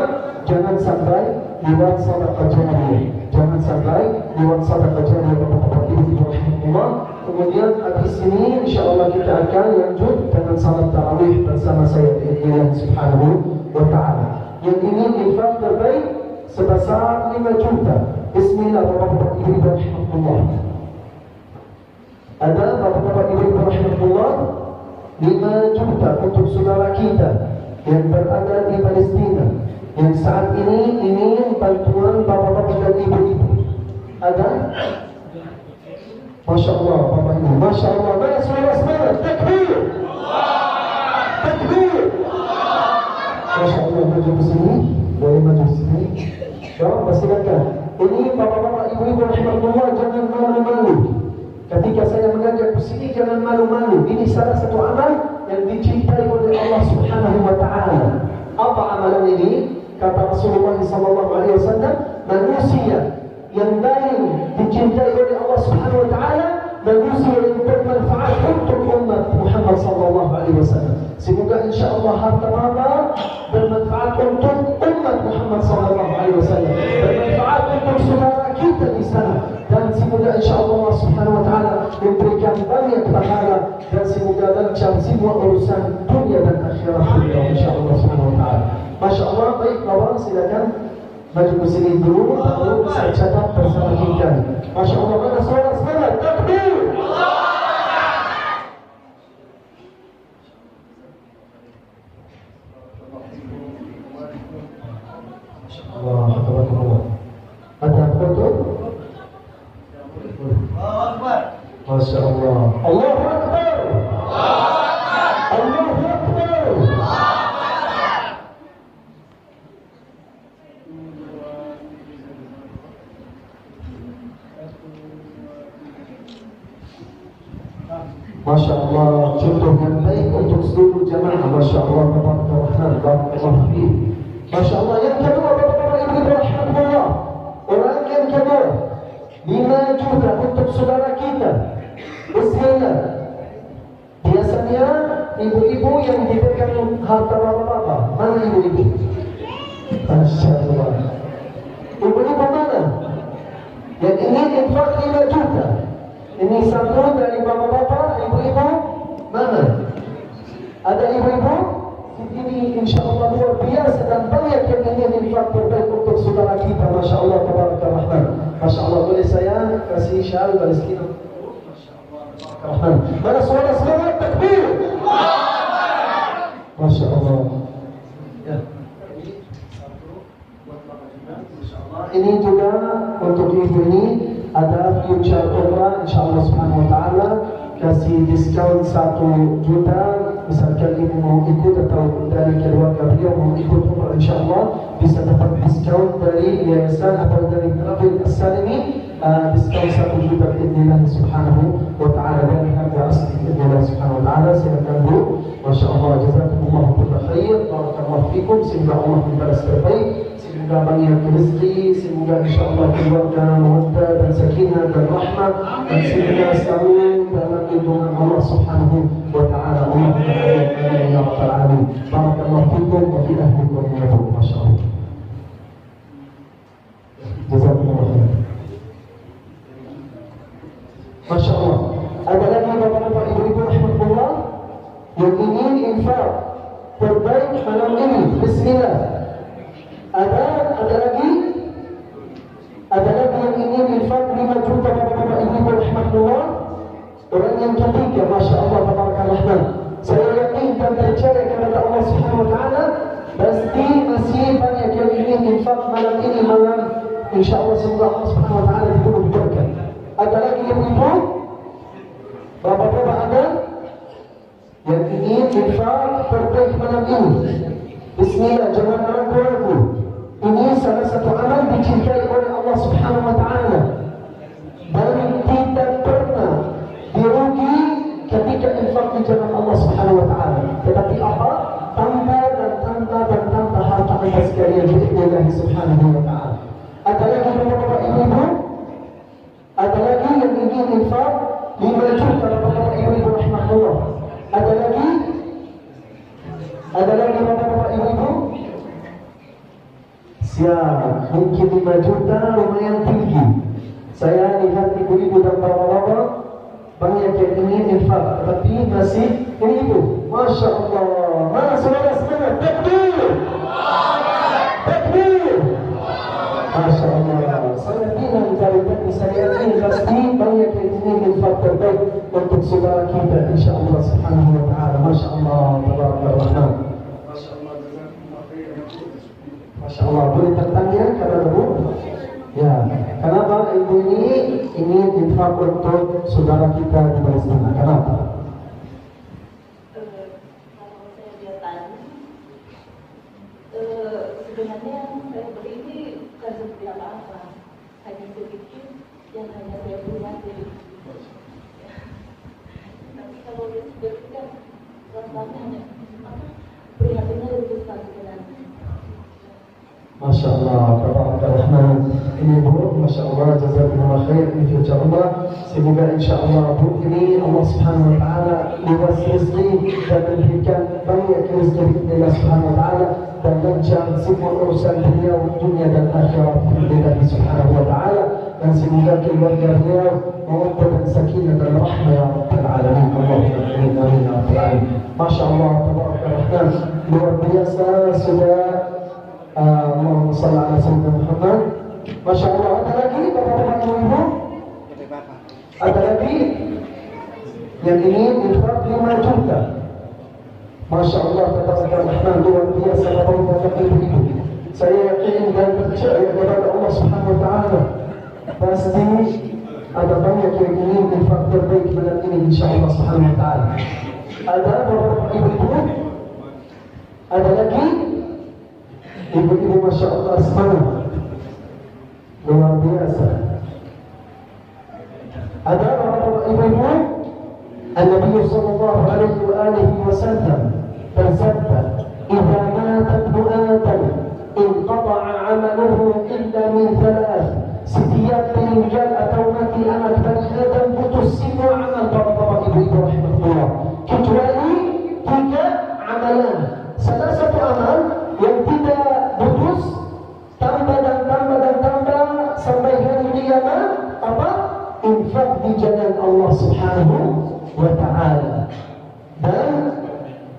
S5: jangan sampai lewat sedekah jariyah, jangan sampai lewat sedekah jariyah bapak-bapak ibu-ibu rahimahullah. Kemudian habis ini insyaallah kita akan lanjut dengan salat tarawih bersama saya bi'idznillah subhanahu wa ta'ala. Yang ingin infak terbaik sebesar 5 juta. Bismillah bapak-bapak ibu-ibu rahimahullah. Ada bapak-bapak ibu-ibu rahimahullah 5 juta untuk saudara kita yang berada di Palestina yang saat ini ingin bantuan bapak-bapak dan ibu-ibu. Ada? Masya Allah, Bapak Ibu. Masya Allah. Mana suara semangat? Takbir. Takbir. Masya Allah, maju ke sini. Boleh maju ke sini. Jawab, persilakan. Ini Bapak-bapak, Ibu-ibu rahimahullah, jangan malu-malu. Ketika saya mengajak ke sini, jangan malu-malu. Ini salah satu amal yang dicintai oleh Allah Subhanahu wa taala. Apa amalan ini? Kata Rasulullah SAW, manusia yang paling dicintai oleh Allah Subhanahu wa taala, manusia yang bermanfaat untuk umat Muhammad SAW. Semoga insyaAllah harta Bapak bermanfaat untuk umat Muhammad SAW, bermanfaat untuk saudara kita di sana, dan semoga insyaAllah Allah Subhanahu wa taala memberikan banyak pahala, dan semoga lancar semua urusan dunia dan akhirat kita insyaAllah Subhanahu wa taala. Masya Allah. Baik kawan, silakan maju ke sini dulu, baru saya catat bersama kita. Masya Allah. Mana suara semangat? Takbir. Allah, tabarakallah. Ada foto? Masya Allah. Allahu Akbar. Allahu Akbar. Masya Allah, contoh yang baik untuk seluruh jamaah. Masya Allah, tabarakallah. Barakallahu fiik. Masya Allah. Yang kedua, Bapak-bapak, Ibu-ibu rahimahullah, orang yang kedua, 5 juta untuk saudara kita. Bismillah. Biasanya ibu-ibu yang dipegang harta bapak-bapak. Mana ibu-ibu? Masya Allah. Ibu-ibu mana yang ingin infak 5 juta? Ini satu dari bapak-bapak. Ibu-ibu mana? Ada ibu-ibu? Ini insyaAllah luar biasa dan banyak yang ingin infak terbaik untuk saudara kita. Masya Allah, tabarakallah. Masya Allah. Boleh saya kasih syal Palestina? Masya Allah. Mana suara semangat? Takbir. Masya Allah. Ya. Ini juga untuk ibu ini ada future umrah, insyaAllah Subhanahu wa taala kasih diskaun 1 juta. Misalkan ibu mau ikut atau dari keluarga beliau mau ikut umrah, insyaAllah bisa dapat diskaun dari yayasan atau dari Nabil As-Salimi, diskaun 1 juta biidznillah Subhanahu wa ta'ala dari harga asli biidznillah Subhanahu wa ta'ala. Silakan Bu. Masya Allah. Jazakumullah kulla khair. Barakallahu fikum. Semoga Allah membalas terbaik, semoga banyak rezeki, semoga insyaAllah keluarga mawaddah dan sakinah dan rahmat, dan semoga selalu dalam lindungan Allah Subhanahu wa ta'ala. Allahumma amin ya rabbal alamin. Barakallahu fikum wa fi ahlikum ya Rabb. Masya Allah. Jazakumullah khair. Masya Allah. Ada lagi bapak-bapak, ibu-ibu rahmatullah yang ingin infak terbaik malam ini. Bismillah. Ada lagi yang ingin infak 5 juta bapak-bapak, ibu-ibu rahmatullah. Orang yang ketiga, Masya Allah, tabarakallah. Saya yakin dan percaya kepada Allah Subhanahu wa taala, pasti masih banyak yang ingin infak malam ini, malam insyaAllah. Semoga Allah Subhanahu wa taala dipenuhi berkah. Ada lagi ibu-ibu, bapak-bapak, ada yang ingin infak terbaik malam ini. Bismillah, jangan ragu-ragu. Ini salah satu amal dicintai oleh Allah Subhanahu wa taala dan tidak pernah dirugi ketika infak di jalan Allah Subhanahu wa taala. Tetapi apa? Tambah dan tambah dan tambah harta Anda sekalian biidznillah Subhanahu wa taala. Ada lagi bapak-bapak, ibu-ibu? Ada lagi yang ingin infak 5 juta bapak-bapak, ibu-ibu rahmatullah? Ada lagi bapak-bapak, ibu-ibu? Siap. Mungkin 5 juta lumayan tinggi. Saya lihat ibu-ibu dan bapak-bapak banyak yang ingin infak, tetapi masih ini ibu. Masya Allah. Mana suara semangat? Takbir. Takbir. Masya Allah. Saya ingin dari tadi, saya ingin pasti banyak yang ingin infak terbaik untuk saudara kita insyaAllah Subhanahu wa ta'ala. Masya Allah. Tabarakallah. Masya Allah. Boleh bertanya kepada Bu? Ya. Kenapa ibu ini ingin infak untuk saudara kita di Palestina? Kenapa?
S6: Kalau saya lihat tadi, sebenarnya saya beri ini bukan seperti apa-apa, hanya sedikit yang hanya saya punya jadi. Tapi kalau dia sudah tidak, rasanya prihatinnya lebih besar sebenarnya.
S5: Masya Allah, Tabarakallah. Ini Bu, Masya Allah, jazakumullah khair, insya Allah. Semoga insya Allah Bu ini Allah Subhanahu Wa Taala luas rezeki dan memberikan banyak rezeki dari Allah Subhanahu Wa Taala dan lancar semua urusan beliau dunia dan akhirat dari Allah Subhanahu Wa Taala, dan semoga keluarga beliau mawaddah dan sakinah dan rahmah ya Rabbal Alamin. Allahumma amin amin ya Rabbal Alamin. Masya Allah, Tabarakallah, luar biasa sudah. Allahumma salli ala sayyidina Muhammad. Masya Allah, ada lagi bapak-bapak ibu-ibu? Ada lagi yang ingin infak 5 juta. Masya Allah, tabarakallah, luar biasa bapak-bapak ibu-ibu. Saya yakin dan percaya kepada Allah Subhanahu Wa Taala pasti ada banyak yang ingin infak terbaik malam ini insyaallah Subhanahu Wa Taala. Ada bapak-bapak ibu-ibu? Ada lagi? Ibu-ibu Masya Allah semangat luar biasa. Ada bapak-bapak ibu-ibu, An-Nabi sallallahu alaihi wa alihi wasallam bersabda, "Idza mata ibnu Adam, inqata'a 'amaluhu illa min thalath." Setiap meninggal atau mati anak bani Adam putus semua amal bapak-bapak ibu-ibu rahimahullah, kecuali 3 amalan. Salah satu amal yang tidak putus, tambah dan tambah dan tambah sampai hari kiamat, apa? Infak di jalan Allah Subhanahu Wa Taala. Dan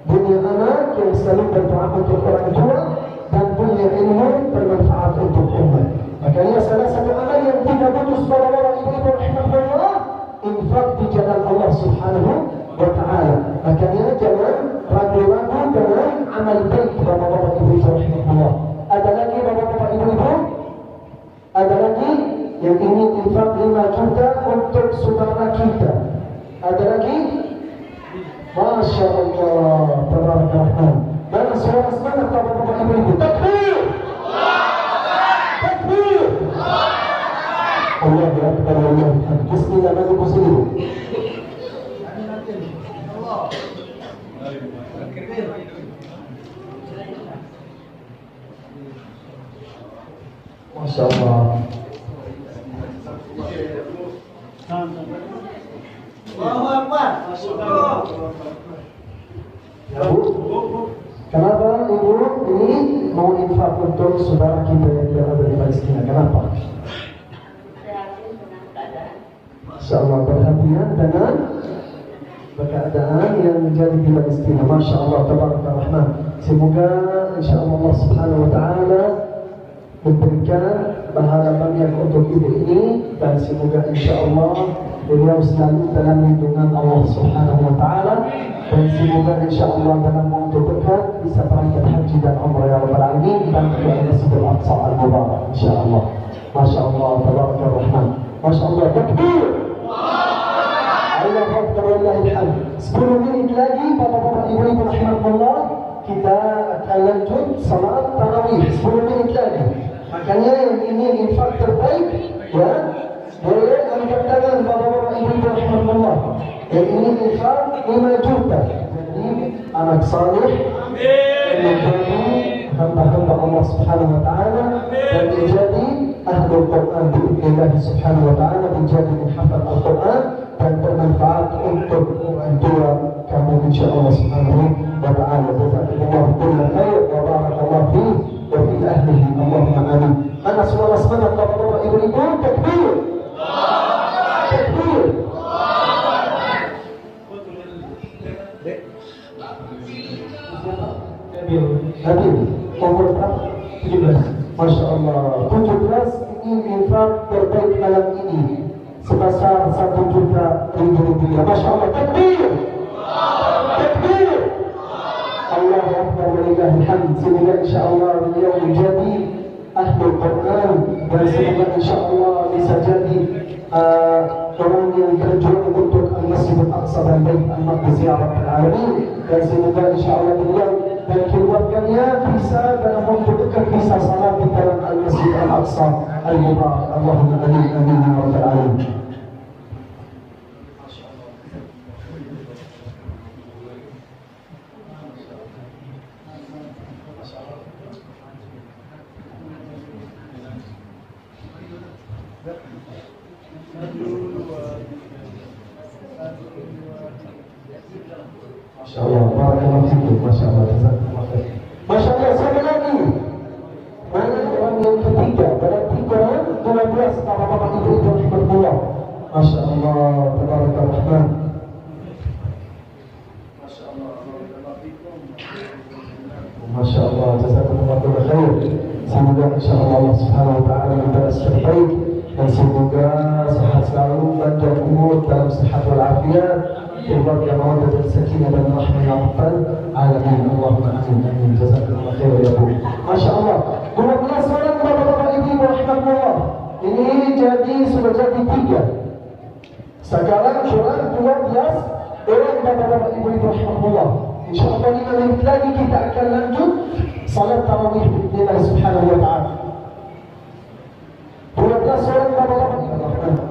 S5: punya anak yang selalu berdoa untuk orang tua dan punya ilmu bermanfaat untuk umat. Makanya salah satu amal yang tidak putus bapak-bapak ibu-ibu rahimahullah, infak di jalan Allah Subhanahu Wa Taala. Makanya jangan ragu-ragu dengan amal baik bapak-bapak ibu-ibu rahimahullah. Ada lagi bapak-bapak ibu-ibu? Ada lagi yang ingin infak 5 juta untuk saudara kita? Ada lagi? Masya Allah, tabarakallah. Mana suara semangat bapak-bapak ibu-ibu? Takbir! Takbir! Allahu Akbar, Allahu Akbar. Bismillah, maju ke sini. Masya Allah.
S1: Allahu Akbar.
S5: Ya Bu, kenapa Ibu ini mau infak untuk saudara kita yang berada di Palestina? Kenapa?
S6: Prihatin dengan keadaan.
S5: Masya Allah, perhatian dengan keadaan yang menjadi di Palestina. Masya Allah, tabarakallah. Semoga insya Allah Subhanahu Wa Taala memberikan pahala banyak untuk ibu ini, dan semoga insya Allah beliau selalu dalam lindungan Allah Subhanahu Wa Taala, dan semoga insya Allah dalam waktu dekat bisa berangkat haji dan umrah ya Rabbal Alamin dan ke Masjidil Aqsa Al-Mubarak insya Allah. Masya Allah, tabarakallah. Masya Allah, takbir. Allah Akbar, wallahil hamd. 10 menit lagi bapak-bapak ibu-ibu rahimahullah, kita akan lanjut salat tarawih. 10 menit lagi. Makanya yang ini infak terbaik, ya, boleh angkat tangan bapak-bapak ibu-ibu rahimahullah. Yang ini infak 5 juta. Jadi anak saleh menjadi hamba-hamba Allah Subhanahu Wa Taala dan menjadi ahlul Quran biidznillah Subhanahu Wa Taala, menjadi menghafal Al-Quran dan bermanfaat untuk orang tua kamu insyaallah Subhanahu Wa Taala. Jazakumullahu khairan wa barakallahu fiik wa fi ahlihi. Allahumma amin. Mana suara semangat bapak-bapak ibu-ibu? Takbir. Takbir. Hadir umur berapa? 17. Masya Allah, 17 ingin infak terbaik malam ini sebesar 1 juta rupiah. Masya Allah, takbir. Takbir. Allahu Akbar, walillahil hamd. Semoga insya Allah beliau menjadi Ahlul Quran, dan semoga insyaAllah bisa jadi orang yang berjuang untuk Al-Masjid Al-Aqsa dan Bait Al-Maqdis ya Rabbal Alamin. Dan semoga insyaAllah beliau dan keluarganya bisa dalam waktu dekat bisa salat di dalam Al-Masjid Al-Aqsa Al-Mubarak. Allahumma amin amin ya Rabbal Alamin. Masya Allah, barakallahu fikum, Masya Allah, jazakallahu khair. Masya Allah, siapa lagi? Mana orang yang ketiga? Berarti Quran 12 bapak-bapak ibu rahmatullah. Masya Allah, tabarakallah rahman. Masya Allah, barakallahu fikum. Masya Allah, jazakallahu khair. Semoga insyaAllah Allah subhanahu wa ta'ala membalas terbaik, dan semoga sehat selalu, panjang umur dalam sehat walafiat, keluarga mawaddah dan sakinah dan rahmah ya rabbal alamin. Allahumma amin amin. Jazakallahu khair ya Bu. Masya Allah, 12 orang bapak-bapak ibu rahmatullah. Ini jadi sudah jadi 3. Sekarang Quran 12 orang bapak-bapak ibu rahmatullah. InsyaAllah 5 menit lagi kita akan lanjut salat tarawih bismillah subhanahu wa ta'ala. 12 orang bapak-bapak ibu rahmatullah.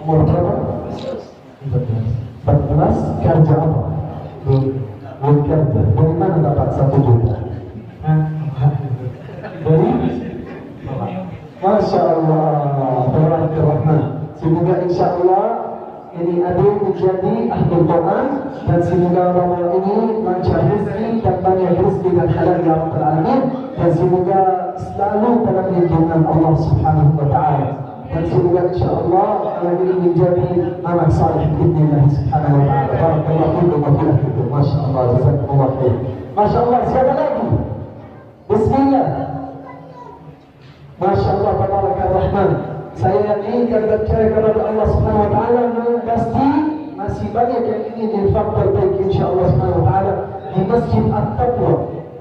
S5: Umur berapa? 14. Kerja apa? Belum kerja. Dari mana dapat 1 juta? Dari? Masya Allah, Rahman. Semoga insya Allah ini adik menjadi ahlul Quran, dan semoga Ramadan ini lancar rezeki dan banyak rezeki dan halal ya Rabbal Alamin, dan semoga selalu dalam lindungan Allah Subhanahu wa Ta'ala. Dan semoga insyaAllah anak ini menjadi anak salih bi'idznillah subhanahu wa ta'ala. Barakallahu fikum wa fikum. Masya Allah, jazakumullah khair. Masya Allah, siapa lagi? Bismillah. Masya Allah, tabarakallah rahman. Saya ini dan percaya kepada Allah subhanahu wa ta'ala, pasti masih banyak yang ingin infak terbaik insyaAllah subhanahu wa ta'ala di Masjid At-Taqwa.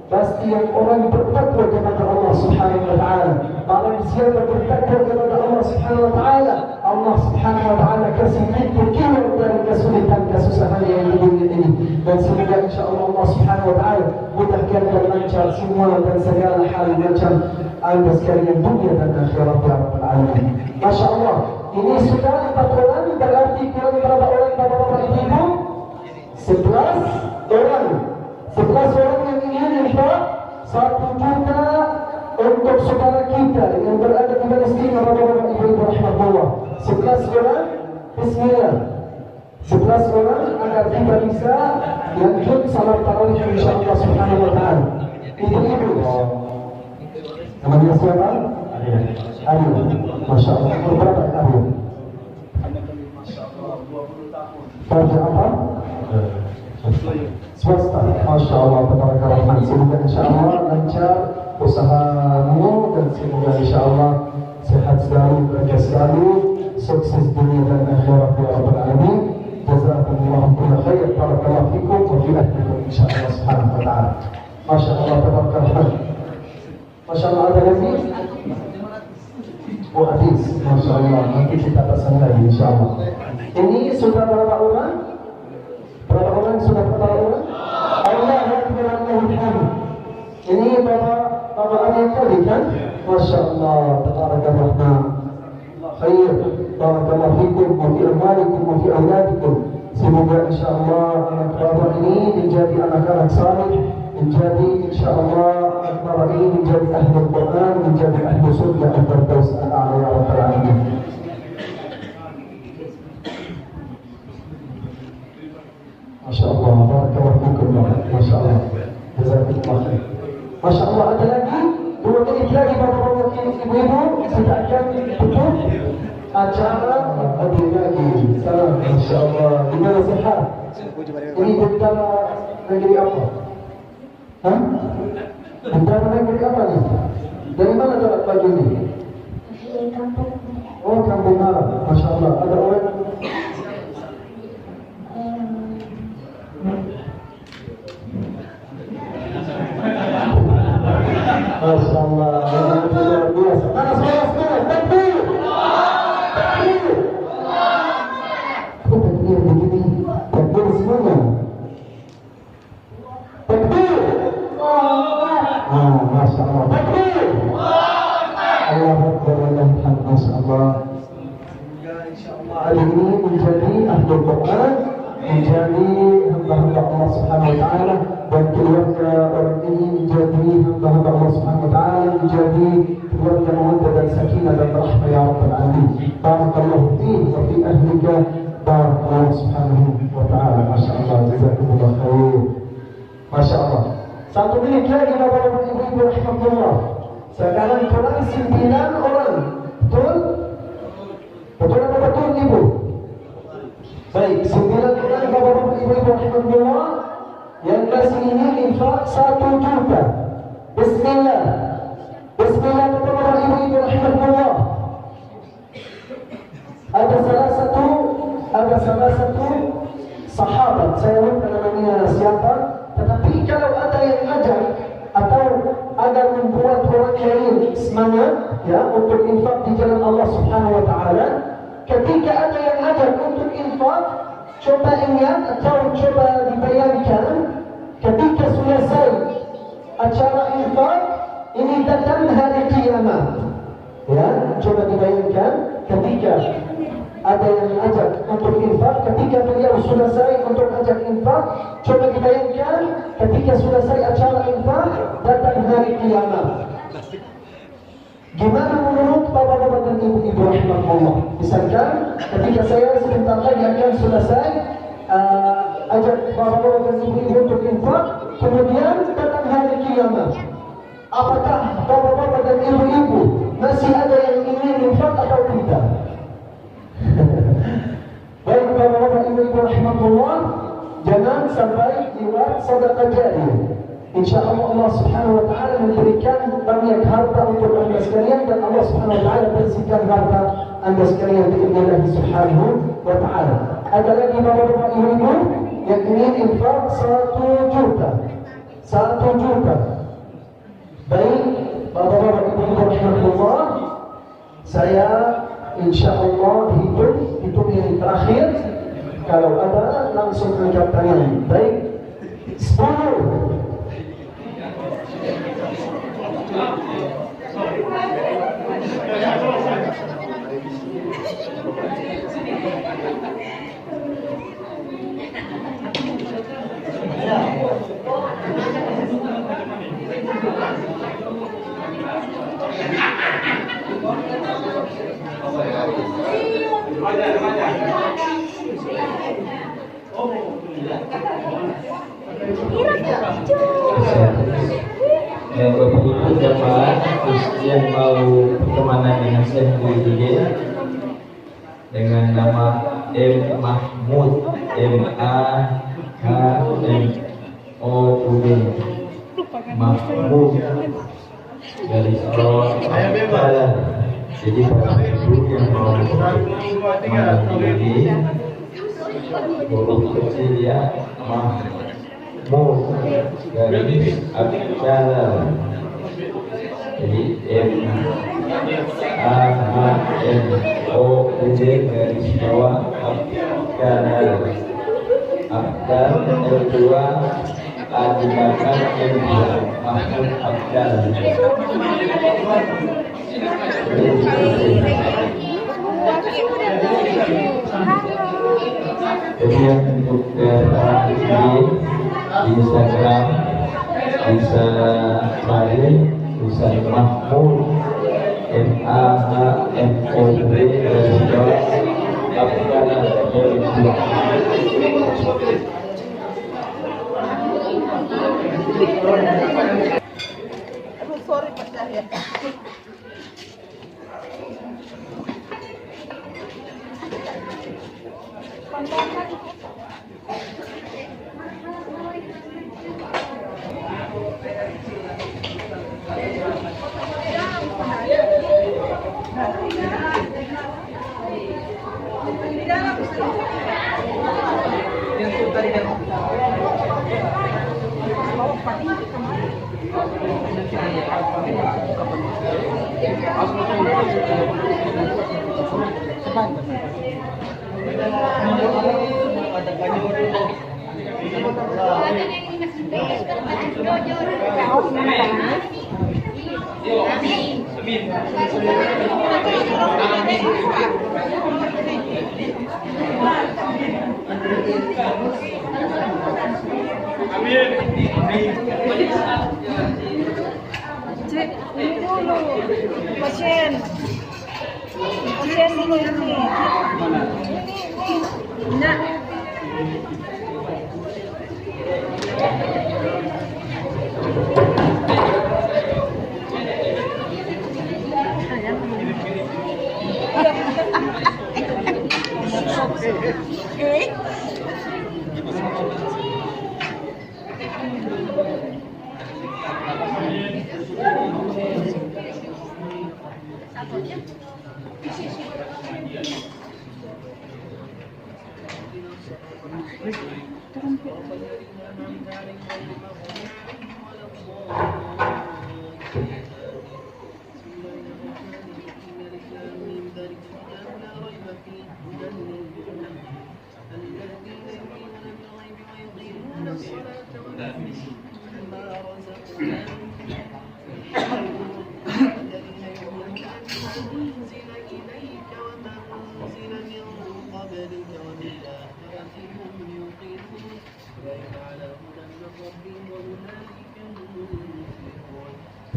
S5: Pasti yang orang bertakwa kepada Allah subhanahu wa ta'ala. Barang siapa bertakwa kepada Allah subhanahu wa ta'ala, Allah subhanahu wa ta'ala kasih pintu keluar dari kesulitan kesusahan yang di dunia ini. Dan semoga insyaAllah Allah subhanahu wa ta'ala mudahkan dan lancar semua dan segala hal macam anda sekalian dunia dan akhirat ya Rabbal Alamin. Masya Allah, ini sudah 4 orang, berarti kurang berapa orang bapak-bapak ibu? 11 orang. 11 orang yang ingin infak 1 juta untuk saudara kita yang berada di Palestina, bapak-bapak ibu rahmatullah. 11 orang, bismillah. 11 orang agar kita bisa lanjut salat tarawih insyaallah subhanahu wa ta'ala. Ibu-ibu. Namanya siapa? Arya. Masya Allah. Umur berapa Arya? Kerja apa? Swasta. Masya Allah, tabarakallah rahman. Semoga insyaAllah lancar usahamu, dan semoga insyaAllah sehat selalu, berkah selalu, sukses dunia dan akhirat ya Rabbal Alamin. Jazakumullahu kulla khair. Barakallahu fikum wa fi ahlikum insyaallah subhanahu wa ta'ala. Masya Allah, tabarakallah rahman. Masya Allah, ada lagi? Oh, hadis. Masya Allah, nanti kita pesan lagi insyaAllah. Ini sudah berapa orang? Berapa orang? Sudah berapa orang? Allah Akbar, Allahul Hamd. Ini Bapak Arya tadi kan? Masya Allah, tabarakallah rahman. Khair. Barakallahu fikum wa fi amwalikum wa fi auladikum. Semoga insyaAllah anak bapak ini menjadi anak-anak salih, menjadi insyaAllah anak bapak ini menjadi ahli Quran, menjadi ahli surga al-firdaus al-a'la ya Rabbal Alamin. Masya Allah, barakallahu fikum. Masya Allah, jazakumullah khair. Masya Allah, ada lagi 2 menit lagi bapak-bapak ibu-ibu, kita akan tutup acara hadir lagi. Salam, Masya Allah. Gimana sehat? Ini tentara negeri apa? Hah? Tentara negeri apa nih? Dari mana dapat baju ini? Oh, Kampung Arab. Masya Allah. Ada orang? hari ini menjadi ahlul Quran, menjadi hamba-hamba Allah Subhanahu wa taala, dan keluarga orang ini menjadi hamba-hamba Allah Subhanahu wa taala, menjadi keluarga mawaddah dan sakinah dan rahmah ya rabbal alamin. Barakallahu fiik wa fi ahlika. Barakallahu subhanahu wa ta'ala. Masyaallah, jazakumullah khair. Masyaallah. 1 menit lagi Bapak-bapak Ibu-ibu rahmatullah. Sekarang kurang 9 orang. Betul? Betul apa betul Ibu? Baik, 9 orang Bapak-bapak Ibu-ibu rahmatullah. Yang kasih ini infak 1 juta. Bismillah. Bismillah Bapak-bapak Ibu-ibu rahmatullah. Ada salah satu sahabat, saya lupa namanya siapa, tetapi kalau ada yang ajak atau agar membuat orang lain semangat ya untuk infak di jalan Allah Subhanahu wa taala, ketika ada yang ajak untuk infak, coba ingat atau coba dibayangkan ketika selesai acara infak ini datang hari kiamat. Ya, coba dibayangkan ketika ada yang ajak untuk infak, ketika beliau selesai untuk ajak infak, coba dibayangkan ketika selesai acara infak datang hari kiamat. Gimana menurut bapak-bapak dan ibu-ibu rahimahullah? Misalkan ketika saya sebentar lagi akan selesai ajak bapak-bapak dan ibu-ibu untuk infak, kemudian datang hari kiamat. Apakah bapak-bapak dan ibu-ibu masih ada yang ingin infak atau tidak? Baik bapak-bapak ibu-ibu rahmatullah, jangan sampai lewat sedekah jariyah. Insyaallah Allah Subhanahu wa taala memberikan banyak harta untuk anda sekalian, dan Allah Subhanahu wa taala bersihkan harta anda sekalian biidznillah Subhanahu wa taala. Ada lagi bapak-bapak ibu-ibu yang ingin infak 1 juta. 1 juta. Baik bapak-bapak ibu-ibu rahmatullah, saya insyaallah hitung yang terakhir. Kalau ada langsung angkat tangan. Baik, 10.
S4: Yang begitu jemaah yang mau kemana dengan Syekh Muhyiddin dengan nama M Mahmud, M-A-H-M-O-U-D, Mahmud dari Surabaya. Jadi para ibu yang mau kemana ini huruf kecil ya, Mahmud dari Abdallah. Jadi M-A-H-M-O-U-D garis bawah Abdallah. Abdal kedua Adibakan Mahmud Abdallah. Kemudian untuk ini di Instagram bisa cari tulisan Mahmud M-A-H-M-O-U-D garis bawah Abdallah.
S6: Aduh, sorry Pak Cahya.
S7: Cek, ini dulu. Pasien. Pasien dulu ini. Enggak.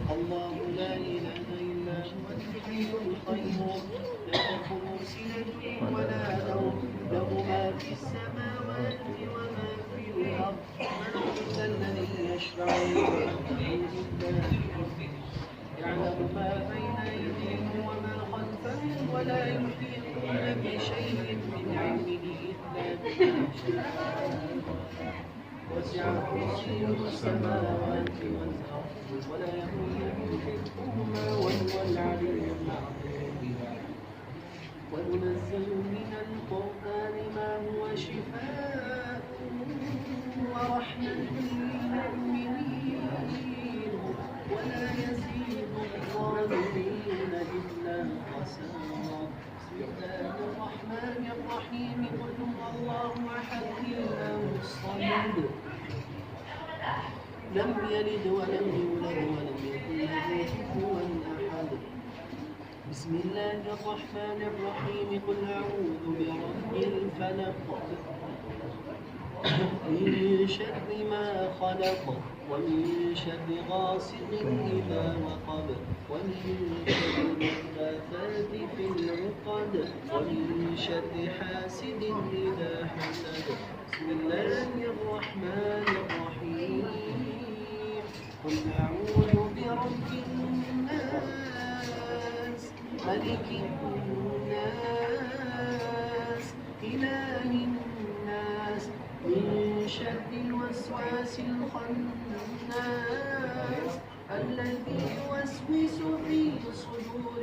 S8: الله لا إله إلا هو الحي القيوم لا تأخذه سنة ولا نوم له ما في السماوات وما في الأرض من ذا الذي يشفع عنده يعلم ما بين أيديهم وما خلفهم ولا يحيطون بشيء من علمه إلا بما شاء وسع كرسيه السماوات والأرض ولا يؤوده حفظهما وهو العلي العظيم وننزل من القرآن ما هو شفاء ورحمة للمؤمنين ولا يزيد الظالمين إلا خسارا بسم الله الرحمن الرحيم قل هو الله أحد الله الصمد لم يلد ولم يولد ولم يكن له كفوا أحد بسم الله الرحمن الرحيم قل أعوذ برب الفلق من شر ما خلق ومن شر غاسق إذا وقب ومن شر النفاثات في العقد ومن شر حاسد إذا حسد بسم الله الرحمن الرحيم قل أعوذ برب الناس ملك الناس إله الناس من شر الوسواس الخناس الذي يوسوس في صدور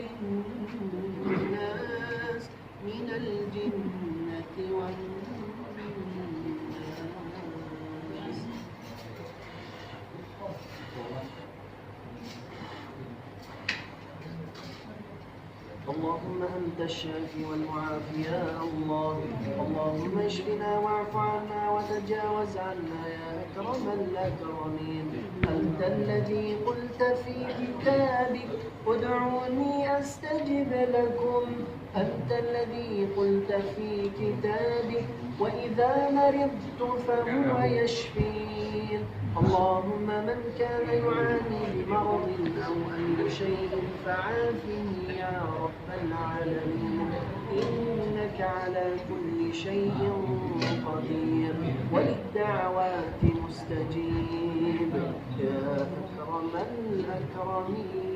S8: الناس من الجنة والناس اللهم أنت الشافي والمعافي يا الله اللهم اشفنا واعف عنا وتجاوز عنا يا أكرم الأكرمين أنت الذي قلت في كتابك ادعوني أستجب لكم أنت الذي قلت في كتابك وإذا مرضت فهو يشفين اللهم من كان يعاني بمرض أو أي شيء فعافه يا رب العالمين إنك على كل شيء قدير وللدعوات مستجيب يا أكرم الأكرمين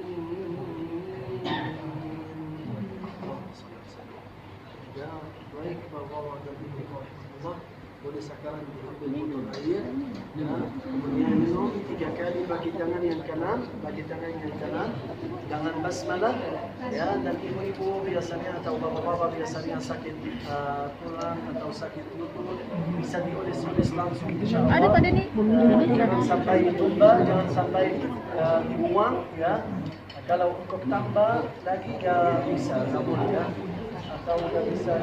S8: ya baik bahwa dari Allah boleh sekarang diambil botol air ya kemudian minum 3 kali bagi tangan yang kanan jangan basmalah ya dan ibu-ibu biasanya atau bapak-bapak biasanya sakit tulang atau sakit lutut bisa dioles-oles langsung insyaallah ada pada nih jangan sampai tumba jangan sampai dibuang ya kalau untuk tambah lagi ya bisa namun ya atau nggak bisa